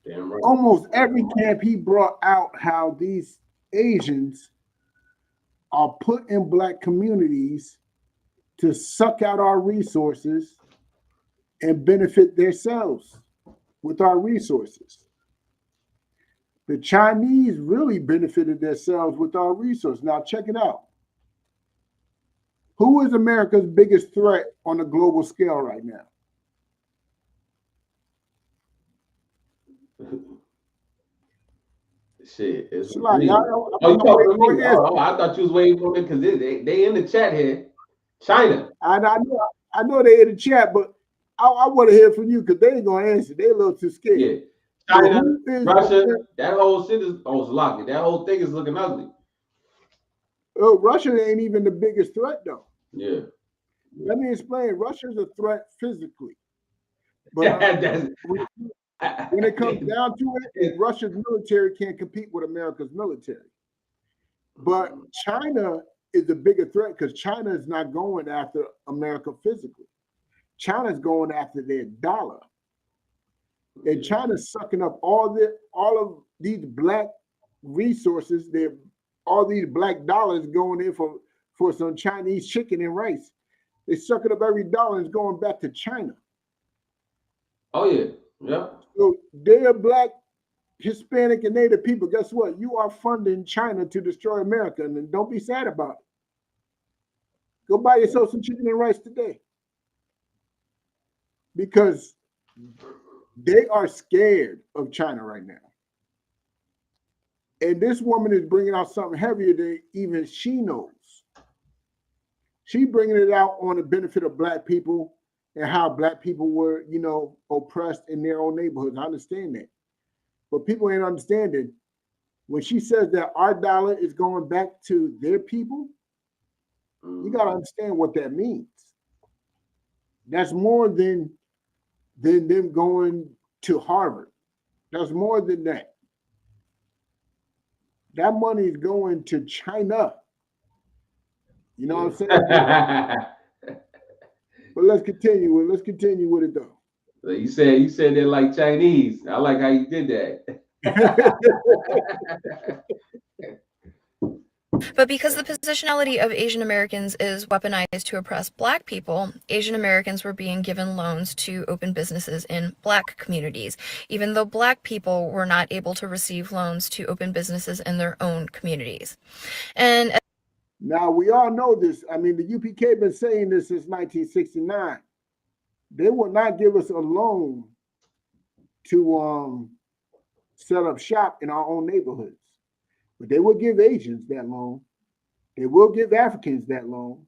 Damn right. Almost every camp he brought out how these Asians are put in black communities to suck out our resources and benefit themselves with our resources. The Chinese really benefited themselves with our resources. Now check it out. Who is America's biggest threat on a global scale right now? Shit, it's like, you talking to me? Oh, I thought you was waiting for me because they in the chat here. China. I know they in the chat, but I want to hear from you because they ain't gonna answer. They a little too scared. Yeah, China, Russia. That whole shit is locked. That whole thing is looking ugly. Russia ain't even the biggest threat though. Yeah. Let me explain. Russia's a threat physically, but when it comes down to it, Russia's military can't compete with America's military. But China is the bigger threat because China is not going after America physically. China's going after their dollar. And China's sucking up all of these black resources. All these black dollars going in for some Chinese chicken and rice. They're sucking up every dollar and it's going back to China. Oh yeah. Yeah. So they're black, Hispanic, and Native people. Guess what? You are funding China to destroy America, and then don't be sad about it. Go buy yourself some chicken and rice today. Because they are scared of China right now. And this woman is bringing out something heavier than even she knows. She's bringing it out on the benefit of black people and how black people were, oppressed in their own neighborhoods. I understand that. But people ain't understanding. When she says that our dollar is going back to their people, you got to understand what that means. That's more than them going to Harvard. That's more than that. That money is going to China. You know what I'm saying? But let's continue with it though. So you said they're like Chinese. I like how you did that. But because the positionality of Asian Americans is weaponized to oppress black people, Asian Americans were being given loans to open businesses in black communities, even though black people were not able to receive loans to open businesses in their own communities. And now we all know this. I mean, the UPK been saying this since 1969. They will not give us a loan to set up shop in our own neighborhoods. But they will give Asians that loan. They will give Africans that loan.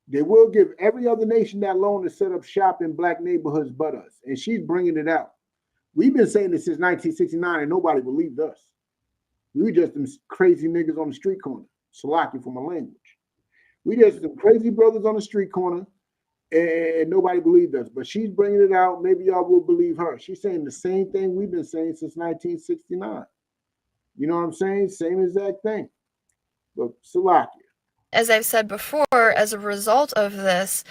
They will give every other nation that loan to set up shop in black neighborhoods but us. And she's bringing it out. We've been saying this since 1969 and nobody believed us. We were just them crazy niggas on the street corner. Slovakia for my language. We just some crazy brothers on the street corner and nobody believed us. But she's bringing it out. Maybe y'all will believe her. She's saying the same thing we've been saying since 1969. You know what I'm saying? Same exact thing. But Slovakia. As I've said before, as a result of this,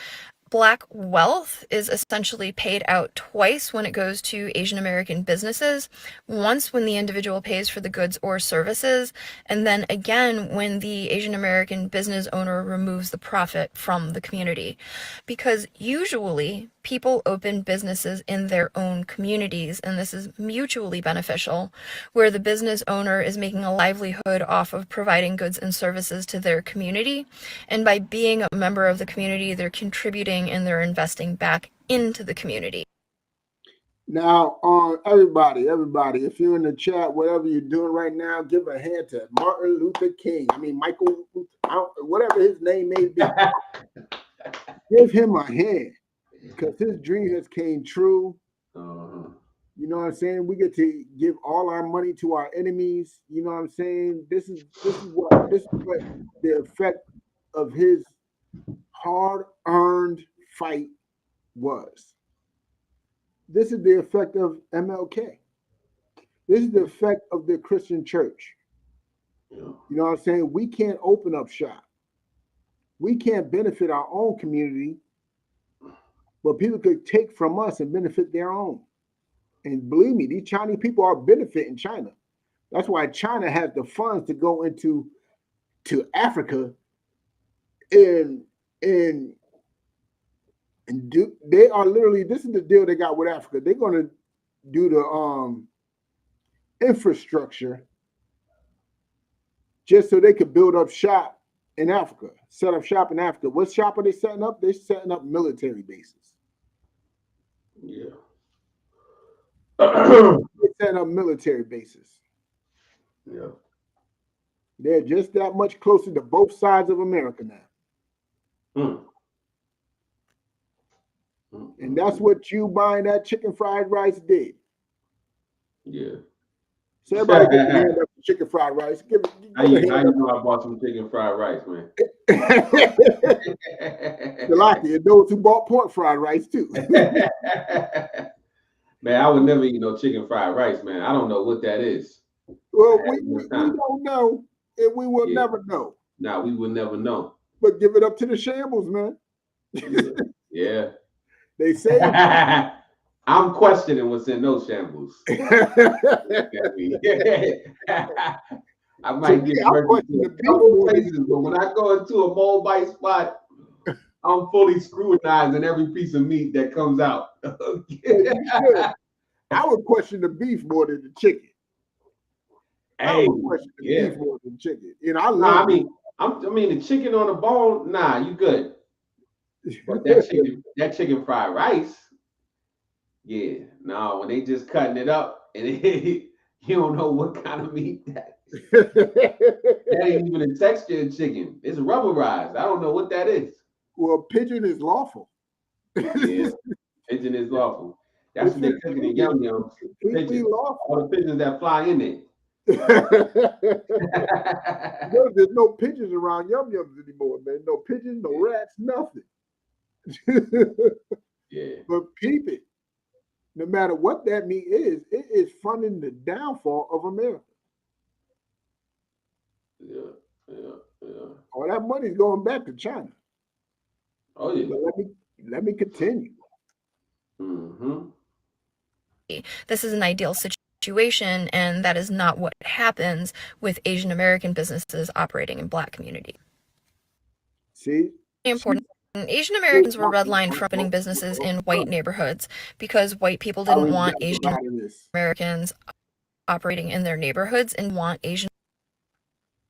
black wealth is essentially paid out twice when it goes to Asian American businesses. Once when the individual pays for the goods or services, and then again when the Asian American business owner removes the profit from the community. Because usually people open businesses in their own communities, and this is mutually beneficial, where the business owner is making a livelihood off of providing goods and services to their community, and by being a member of the community, they're contributing and they're investing back into the community. Now, everybody, if you're in the chat, whatever you're doing right now, give a hand to Martin Luther King. I mean, Michael, whatever his name may be. Give him a hand because his dream has came true. You know what I'm saying? We get to give all our money to our enemies. You know what I'm saying? This is what the effect of his hard-earned fight was. This is the effect of MLK. This is the effect of the Christian church. You know what I'm saying? We can't open up shop. We can't benefit our own community, but people could take from us and benefit their own. And believe me, these Chinese people are benefiting China. That's why China has the funds to go into Africa and do. They are literally, this is the deal they got with Africa. They're going to do the infrastructure just so they could build up shop in Africa, set up shop in Africa. What shop are they setting up? They're setting up military bases. Yeah. They're setting up military bases. Yeah. They're just that much closer to both sides of America now. And that's what you buying that chicken fried rice did. Yeah. So everybody give a hand up for chicken fried rice. How you know I bought some chicken fried rice, man? Lucky, and those who bought pork fried rice too. Man, I would never eat no chicken fried rice, man. I don't know what that is. Well, we don't know, and we will never know. Nah, we will never know. But give it up to the shambles, man. Yeah. They say I'm questioning what's in those shambles. I might get to a couple places, but when I go into a mole bite spot, I'm fully scrutinizing every piece of meat that comes out. I would question the beef more than the chicken. Hey, I would question the beef more than chicken. You know, I mean, the chicken on the bone. Nah, you good. But that chicken fried rice. Yeah, no, when they just cutting it up and you don't know what kind of meat that is. That ain't even a texture of chicken. It's rubberized. I don't know what that is. Well, pigeon is lawful. Yeah, pigeon is lawful. That's what they're cooking in yum yums. All the pigeons that fly in it. There's no pigeons around yum yums anymore, man. No pigeons, no rats, nothing. Yeah. But peep it. No matter what that meat is, it is funding the downfall of America. Yeah. All that money's going back to China. Oh yeah. But let me continue. This is an ideal situation, and that is not what happens with Asian American businesses operating in Black community. See? Important. Asian Americans were redlined from opening businesses in white neighborhoods because white people didn't want Asian Americans operating in their neighborhoods and want Asian.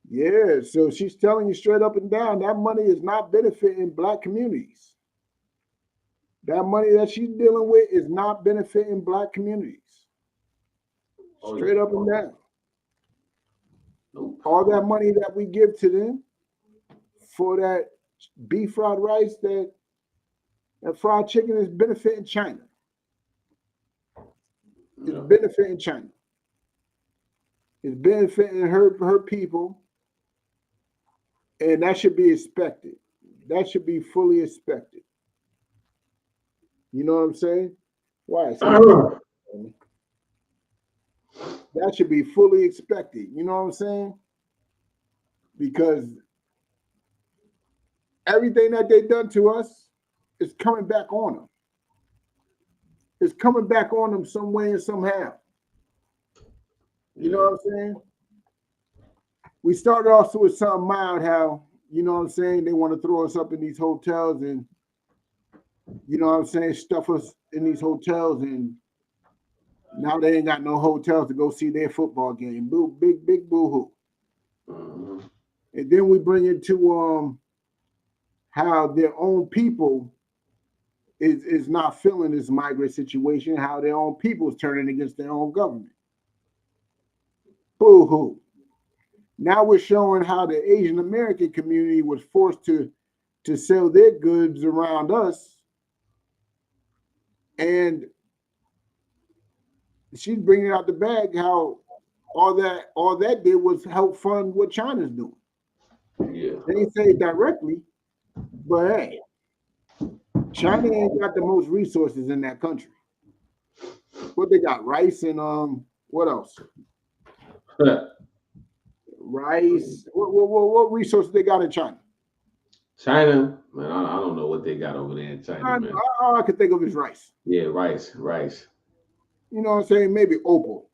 Yeah, so she's telling you straight up and down that money is not benefiting Black communities. That money that she's dealing with is not benefiting Black communities. Straight up and down. All that money that we give to them for that beef fried rice, that fried chicken is benefiting China. It's benefiting China. It's benefiting her people. And that should be expected. That should be fully expected. You know what I'm saying? Why? That should be fully expected. You know what I'm saying? Because everything that they've done to us is coming back on them. It's coming back on them some way and somehow. You know what I'm saying? We started off with something mild, how, you know what I'm saying, they want to throw us up in these hotels and you know what I'm saying, stuff us in these hotels, and now they ain't got no hotels to go see their football game. Big boo-hoo. Mm-hmm. And then we bring it to how their own people is not feeling this migrant situation, how their own people is turning against their own government. Boo-hoo. Now we're showing how the Asian American community was forced to sell their goods around us. And she's bringing out the bag how all that did was help fund what China's doing. Yeah. They didn't say it directly, but hey, China ain't got the most resources in that country. What they got? Rice and what else? Rice. What resources they got in China? China, man, I don't know what they got over there in China, man. All I can think of is rice. Yeah, rice. You know what I'm saying? Maybe opal.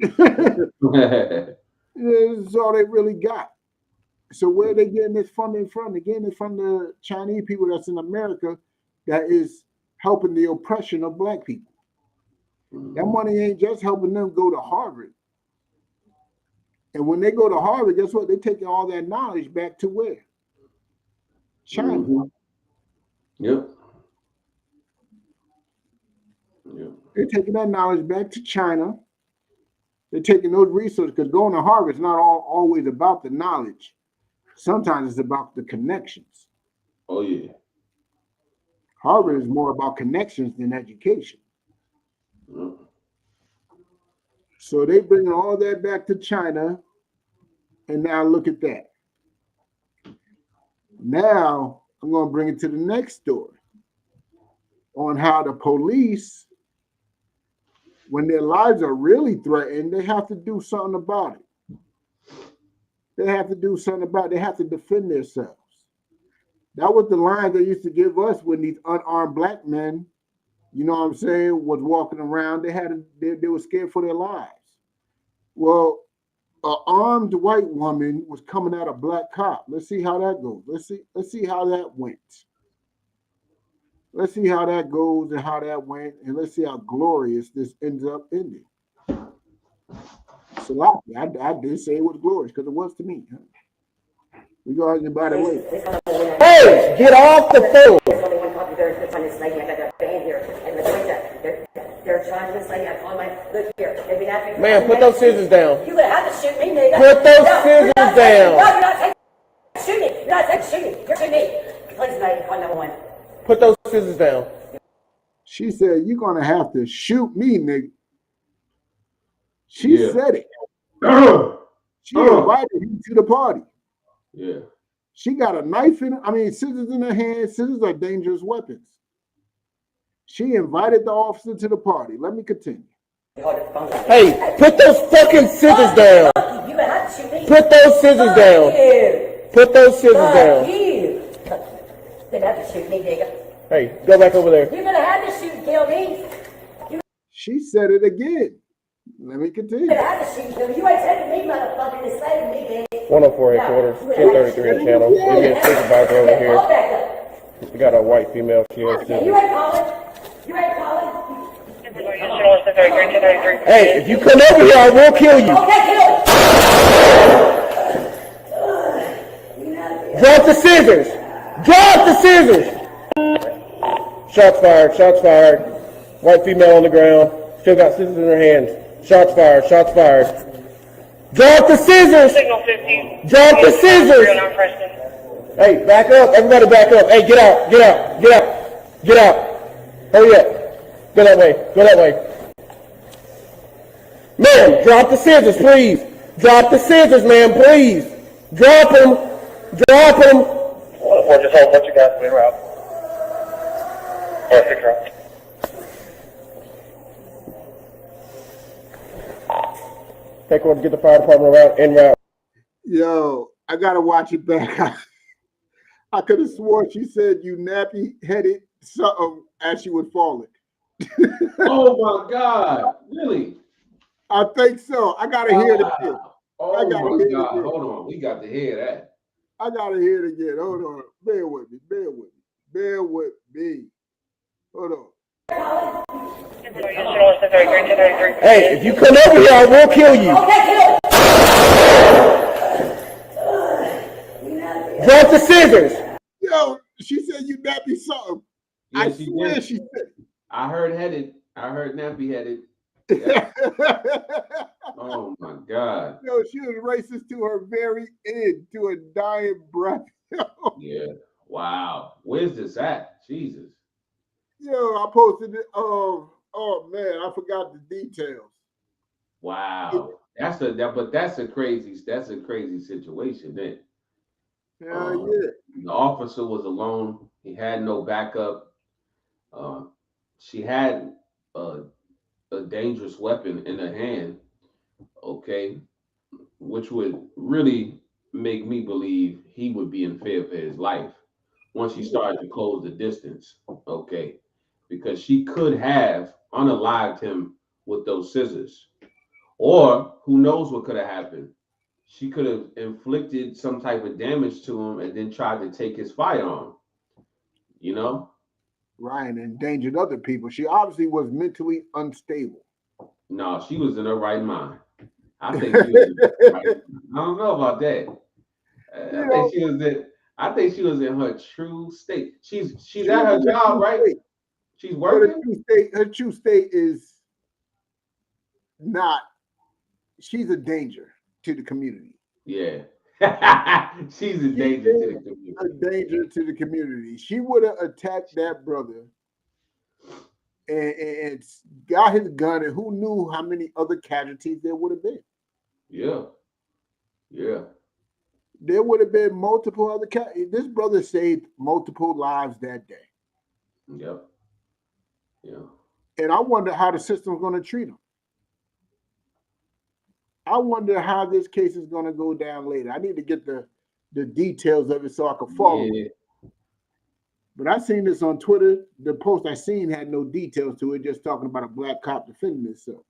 That's all they really got. So where are they getting this funding from? They're getting it from the Chinese people that's in America that is helping the oppression of Black people. That money ain't just helping them go to Harvard. And when they go to Harvard, guess what? They're taking all that knowledge back to where? China. Mm-hmm. Yep. They're taking that knowledge back to China. They're taking those resources, because going to Harvard is not always about the knowledge. Sometimes it's about the connections. Oh, yeah. Harvard is more about connections than education. Yep. So they bring all that back to China, and now look at that. Now I'm going to bring it to the next story on how the police, when their lives are really threatened, they have to do something about it. They have to do something about it. They have to defend themselves. That was the line they used to give us when these unarmed Black men, you know what I'm saying, was walking around. They were scared for their lives. Well, an armed white woman was coming at a Black cop. Let's see how that goes. Let's see how that went. Let's see how that goes and how that went, and let's see how glorious this ends up ending. Salaki, I did say it was glorious because it was to me. We go out and by the way. Hey, get off the phone. Man, put those scissors down. You would have to shoot me, nigga. Put those scissors down. No, you're not taking shooting. You're not taking shooting. You're shooting me. Please, mate, call number one. Put those scissors down. She said, "You're gonna have to shoot me, nigga." She said it. She invited him to the party. Yeah. She got a knife in her. I mean, scissors in her hand. Scissors are dangerous weapons. She invited the officer to the party. Let me continue. Hey, put those fucking scissors down. You would have to shoot me. Put those scissors down. Put those scissors down. You would have to shoot me, nigga. Hey, go back over there. You're gonna have to shoot and kill me. She said it again. Let me continue. You're gonna have to shoot and kill me. You ain't taking me, motherfucker. You're saving me, bitch. 104 headquarters, 1033 in the channel. Give me a supervisor over here. We got a white female. She has scissors. You ain't calling. You ain't calling. Hey, if you come over here, I will kill you. Okay, kill me. Drop the scissors. Drop the scissors. Shots fired. Shots fired. White female on the ground. Still got scissors in her hands. Shots fired. Shots fired. Drop the scissors. Signal 15. Drop the scissors. Hey, back up. Everybody back up. Hey, get out. Get out. Get out. Get out. Hurry up. Go that way. Go that way. Ma'am, drop the scissors, please. Drop the scissors, ma'am, please. Drop them. Drop them. Just hold what you got. We're out. Perfect, right. Take one to get the fire department around en route. Yo, I gotta watch it back. I could have sworn she said you nappy-headed something as she was falling. Oh my God! Really? I think so. I gotta hear it again. Oh my God! Hold on, we got to hear that. I gotta hear it again. Hold on. Bear with me. Bear with me. Bear with me. Hold on. Hey, if you come over here, I will kill you. Okay, kill. Drop the scissors. Yo, she said you nappy something. Yeah, I she swear did. she said. I heard headed. I heard nappy headed. Yeah. Oh my God. Yo, she was racist to her very end, to a dying breath. Yeah. Wow. Where's this at? Jesus. Yo, I posted it. Oh man, I forgot the details. Wow. That's a crazy situation then. Hell yeah. The officer was alone. He had no backup. She had a dangerous weapon in her hand. Okay, which would really make me believe he would be in fear for his life once she started to close the distance. Okay, because she could have unalived him with those scissors, or who knows what could have happened. She could have inflicted some type of damage to him and then tried to take his firearm. You know? Ryan endangered other people. She obviously was mentally unstable. No, she was in her right mind. I think she was in her right mind. I don't know about that. I think she was in her true state. She's at her job, right? State. She's working. Her true state is not. She's a danger to the community. Yeah. She's a danger to the community. A danger to the community. She would have attacked that brother and got his gun, and who knew how many other casualties there would have been. Yeah. Yeah. There would have been multiple other this brother saved multiple lives that day. Yep. Yeah. And I wonder how the system's going to treat him. I wonder how this case is going to go down later. I need to get the details of it so I can follow it. But I seen this on Twitter. The post I seen had no details to it, just talking about a black cop defending himself.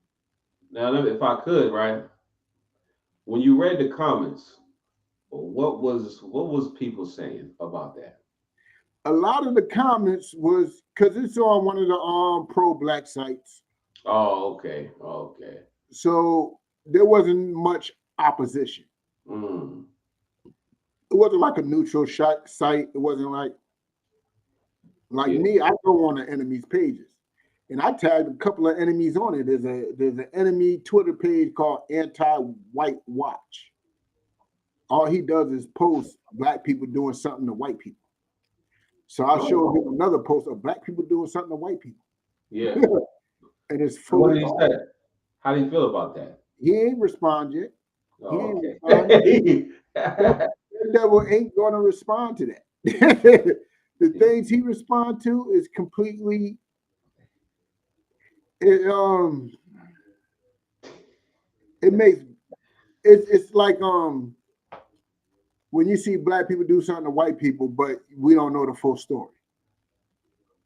Now, if I could, right? When you read the comments, what was people saying about that? A lot of the comments was because it's on one of the pro-black sites. Oh, okay. Okay. So there wasn't much opposition. Mm. It wasn't like a neutral site. It wasn't like me. I go on the enemy's pages, and I tagged a couple of enemies on it. There's an enemy Twitter page called Anti-White Watch. All he does is post black people doing something to white people. So I showed him another post of black people doing something to white people. Yeah. And it's full. What did he say? How do you feel about that? He ain't respond yet. Oh, He ain't respond. That devil ain't going to respond to that. The things he respond to is completely it makes it's like when you see black people do something to white people, but we don't know the full story.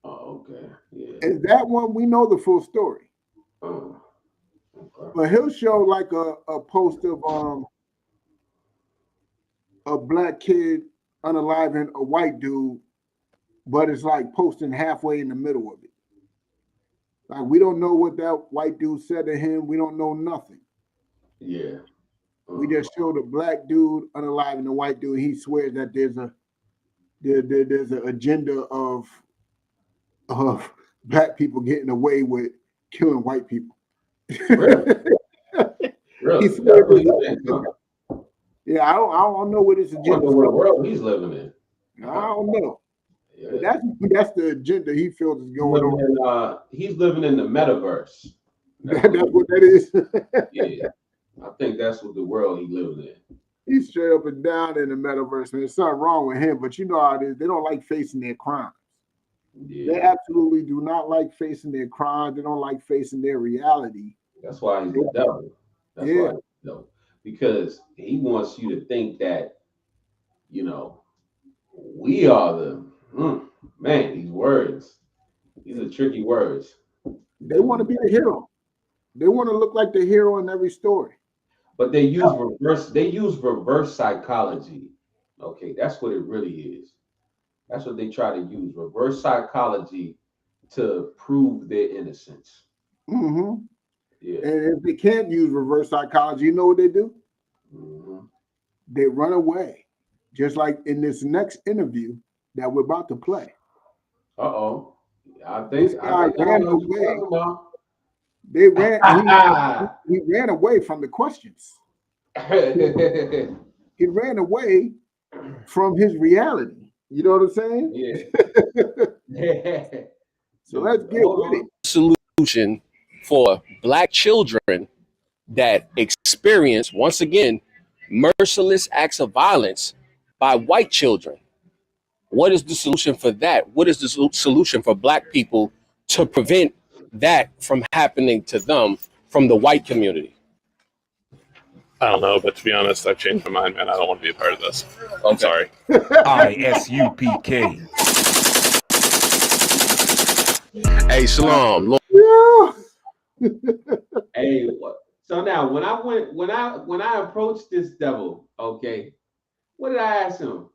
Oh, okay. Yeah. And that one, we know the full story. Oh, okay. But he'll show like a post of a black kid unaliving a white dude, but it's like posting halfway in the middle of it. Like we don't know what that white dude said to him. We don't know nothing. Yeah. We just showed a black dude unaliving a white dude. He swears that there's an agenda of black people getting away with killing white people. Really? Really? He swears yeah, I don't know what his agenda is. I wonder what world he's living in. I don't know. Yeah. But that's the agenda he feels is going on. He's living in the metaverse. That's what that is. Yeah. I think that's what the world he lives in. He's straight up and down in the metaverse, man. There's something wrong with him, but you know how it is. They don't like facing their crimes. Yeah. They absolutely do not like facing their crimes. They don't like facing their reality. That's why he's the devil. That's why he's the devil. Because he wants you to think that, you know, we are the man, these words. These are tricky words. They want to be the hero. They want to look like the hero in every story. But they use reverse psychology. Okay, that's what it really is. That's what they try to use, reverse psychology, to prove their innocence. Mm-hmm. Yeah. And if they can't use reverse psychology, you know what they do? Mm-hmm. They run away. Just like in this next interview that we're about to play. Uh-oh. I This think guy I know ran what you're away. talking about. They ran. He ran away from the questions. He ran away from his reality. You know what I'm saying? Yeah. So let's get with it. Solution for Black children that experience, once again, merciless acts of violence by white children. What is the solution for that? What is the solution for Black people to prevent that from happening to them from the white community? I don't know, but to be honest, I've changed my mind, man. I don't want to be a part of this. I'm sorry. ISUPK. Hey, Shalom. Yeah. Hey, so now when I approached this devil, okay, what did I ask him?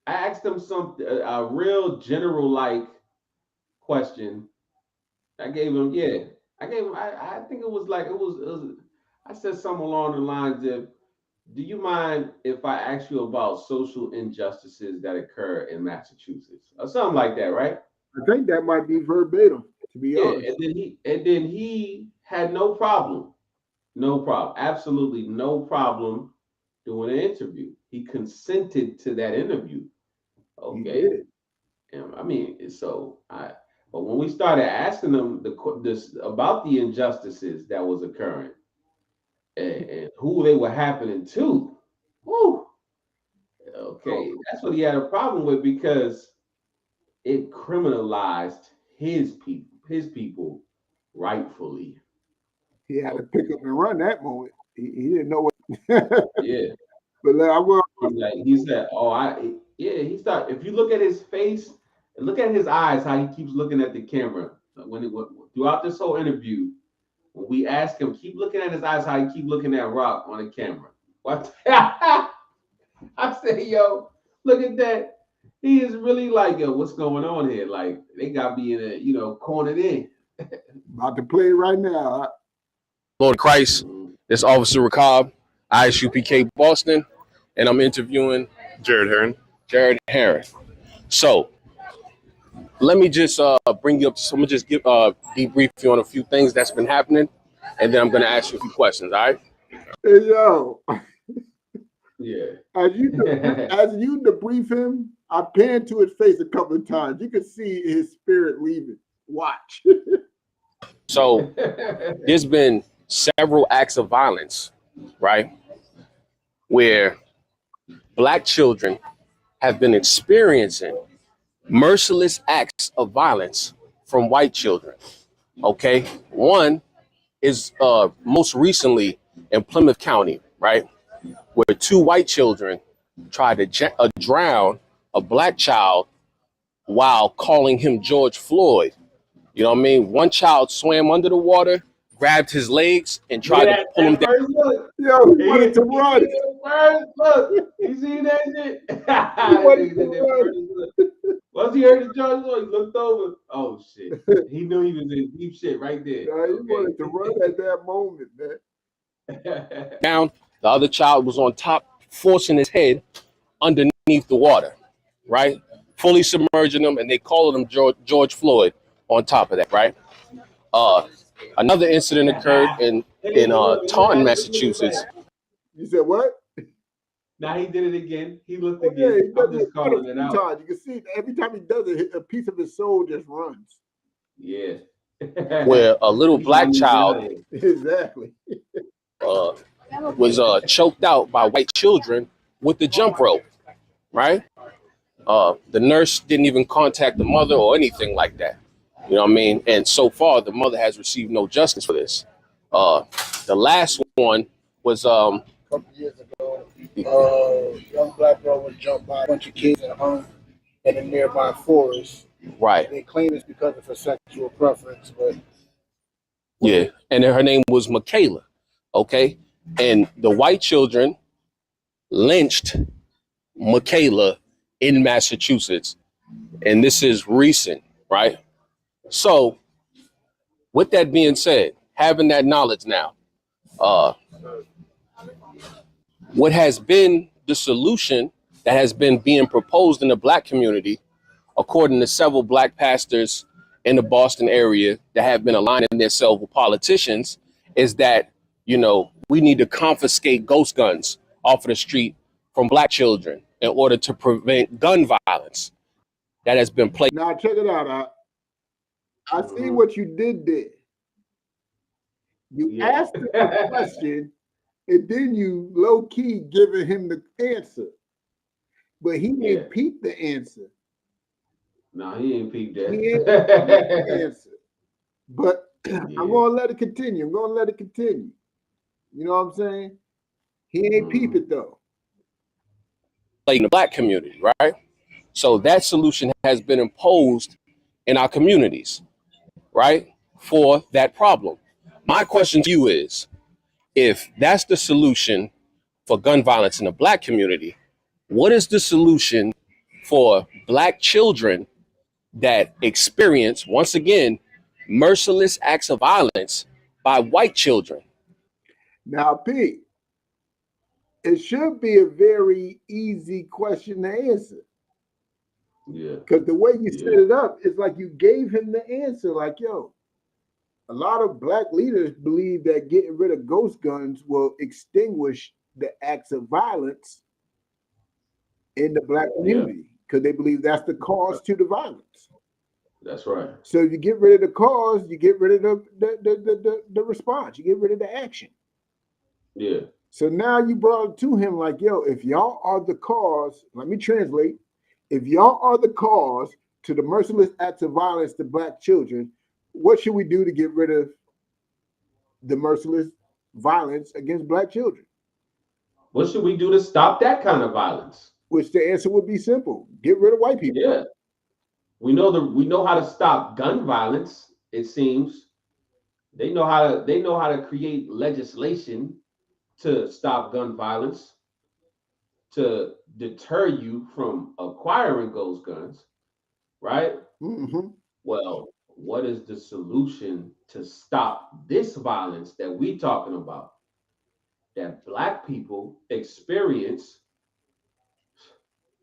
I asked him something, a real general like question. I gave him, I think it was I said something along the lines of, do you mind if I ask you about social injustices that occur in Massachusetts? Or something like that, right? I think that might be verbatim, to be honest. And then he had no problem, absolutely no problem doing an interview. He consented to that interview. Okay. And I mean, but when we started asking them this about the injustices that was occurring and who they were happening to, whoo, okay, that's what he had a problem with, because it criminalized his people rightfully. He had to pick up and run that moment. He didn't know what. Yeah. But I will. He said, he started. If you look at his face, and look at his eyes, how he keeps looking at the camera. Throughout this whole interview, when we ask him, keep looking at his eyes, how he keep looking at Rock on the camera. What? I say, yo, look at that. He is really like, yo, what's going on here? Like, they got me in a, cornered in. About to play right now. Lord Christ, this Officer Rakab, ISUPK Boston, and I'm interviewing Jared Heron. So let me just bring you up. So I'm gonna just debrief you on a few things that's been happening, and then I'm gonna ask you a few questions. All right? Hey, yo. Yeah. As you debrief him, I panned to his face a couple of times. You could see his spirit leaving. Watch. So there's been several acts of violence, right, where Black children have been experiencing merciless acts of violence from white children. Okay, one is most recently in Plymouth County, right, where two white children tried to drown a Black child while calling him George Floyd. You know what I mean? One child swam under the water, grabbed his legs, and tried to pull him down. Yo, he wanted to run. Look, you see that shit? Once he heard the George Floyd, he looked over. Oh shit! He knew he was in deep shit right there. He wanted to run at that moment, man. Down. The other child was on top, forcing his head underneath the water, right? Fully submerging him, and they called him George Floyd on top of that, right? Another incident occurred in Taunton, Massachusetts. You said what? Now he did it again. He looked again. I'm just calling it out. You can see every time he does it, a piece of his soul just runs. Yeah. Where a little Black child exactly was choked out by white children with the jump rope, right? The nurse didn't even contact the mother or anything like that. You know what I mean? And so far, the mother has received no justice for this. The last one was a couple years ago. Young Black girl was jumped by a bunch of kids at home in a nearby forest. Right. They claim it's because of her sexual preference, but yeah, and her name was Michaela. Okay, and the white children lynched Michaela in Massachusetts And this is recent, right? So with that being said, having that knowledge now, what has been the solution that has been being proposed in the Black community, according to several Black pastors in the Boston area that have been aligning themselves with politicians, is that, we need to confiscate ghost guns off of the street from Black children in order to prevent gun violence that has been played. Now check it out. I see what you did there. You asked him a question, and then you low key giving him the answer, but he didn't peep the answer. No, he ain't peeped that. He ain't peeped the answer. But I'm gonna let it continue. You know what I'm saying? He ain't peep it though. In the Black community, right? So that solution has been imposed in our communities, right? For that problem. My question to you is, if that's the solution for gun violence in the Black community, what is the solution for Black children that experience, once again, merciless acts of violence by white children? Now, Pete, it should be a very easy question to answer. Yeah. Because the way you set it up is like you gave him the answer, like, yo, a lot of Black leaders believe that getting rid of ghost guns will extinguish the acts of violence in the Black community, because they believe that's the cause to the violence. That's right. So if you get rid of the cause, you get rid of the response, you get rid of the action. Yeah. So now you brought it to him like, yo, if y'all are the cause, let me translate. If y'all are the cause to the merciless acts of violence to Black children, what should we do to get rid of the merciless violence against Black children? What should we do to stop that kind of violence? Which the answer would be simple: get rid of white people. Yeah. We know how to stop gun violence, it seems. They know how to create legislation to stop gun violence, to deter you from acquiring those guns, right? Mm-hmm. Well, what is the solution to stop this violence that we talking about, that Black people experience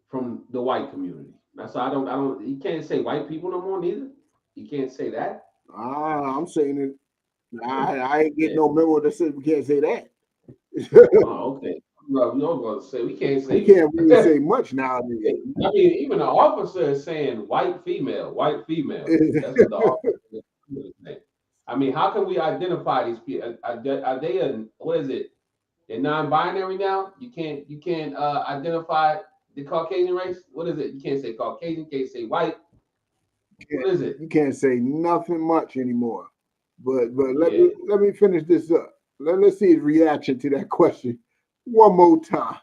from the white community? That's why I don't. You can't say white people no more, neither. You can't say that. I'm saying it. I ain't getting no memo that says we can't say that. Oh, okay. No, we don't going to say we can't say. We can't really say much nowadays. I mean, even the officer is saying white female. That's what the officer is saying. I mean, how can we identify these people? Are they what is it? They're non-binary now. You can't identify the Caucasian race. What is it? You can't say Caucasian. You can't say white. What is it? You can't say nothing much anymore. But let me finish this up. Let's see his reaction to that question one more time.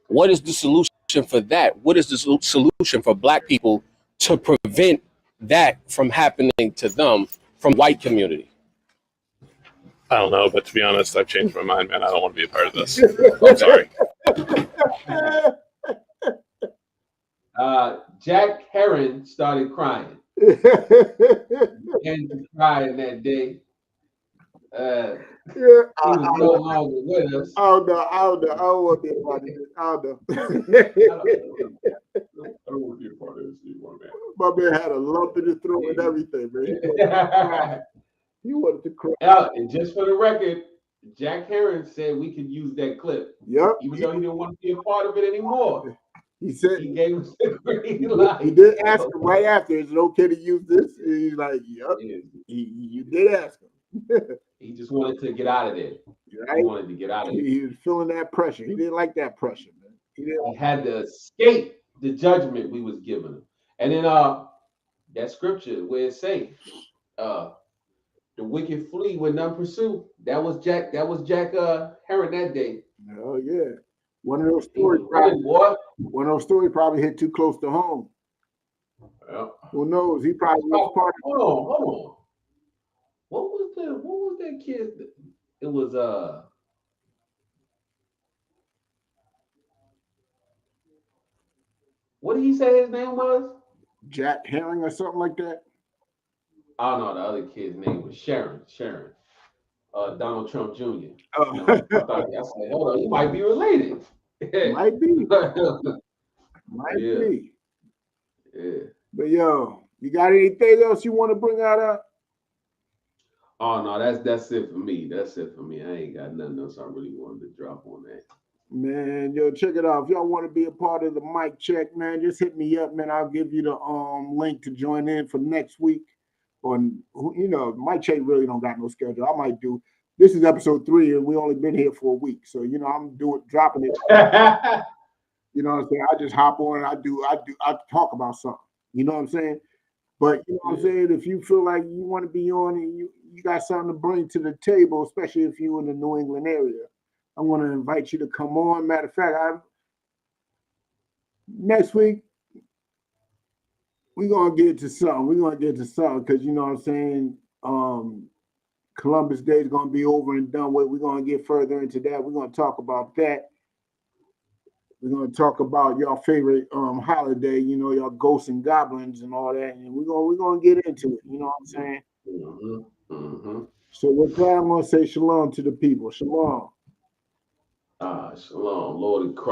What is the solution for that? What is the solution for Black people to prevent that from happening to them from white community? I don't know, but to be honest, I've changed my mind, man. I don't want to be a part of this. I'm sorry. Jack Heron started crying. And crying that day. He was no longer with us. I don't want to be a part of this. I don't know. I don't want to be a part of this anymore, man. My man had a lump in his throat and everything, man. He wanted to cry. And just for the record, Jack Heron said we could use that clip. Yep. Even though he didn't want to be a part of it anymore. He said he gave us the green light. He did ask him right after, is it okay to use this? And he's like, yep. You did ask him. He just wanted to get out of there. Right? He wanted to get out of there. He was feeling that pressure. He didn't like that pressure, man. He had to escape the judgment we was giving him. And then that scripture where it say, the wicked flee when none pursue. That was Jack Heron that day. Oh yeah. One of those stories probably hit too close to home. Well, who knows? He probably was part of it. Hold on. What was that kid? It was What did he say his name was? Jack Herring or something like that. I don't know. The other kid's name was Sharon. Donald Trump Jr. You Oh. know, I said, hold on, you might be related. Might be. Might Yeah. be. Yeah. But yo, you got anything else you want to bring out? Oh no, that's it for me. That's it for me. I ain't got nothing else I really wanted to drop on that. Man, yo, check it out. If y'all want to be a part of the mic check, man, just hit me up, man. I'll give you the link to join in for next week. Or mic check really don't got no schedule. I might do. This is episode 3, and we only been here for a week, so I'm dropping it. You know what I'm saying? I just hop on and I talk about something. You know what I'm saying? But you know what I'm saying? If you feel like you want to be on and you got something to bring to the table, especially if you're in the New England area, I want to invite you to come on. Matter of fact, next week we're gonna get to something. We're gonna get to something because you know what I'm saying. Columbus Day is gonna be over and done with. We're gonna get further into that. We're gonna talk about that. We're gonna talk about your favorite holiday. Your ghosts and goblins and all that. And we're gonna get into it. You know what I'm saying? Mm-hmm. Mm-hmm. So with that, I'm gonna say shalom to the people. Shalom. Shalom, Lord in Christ.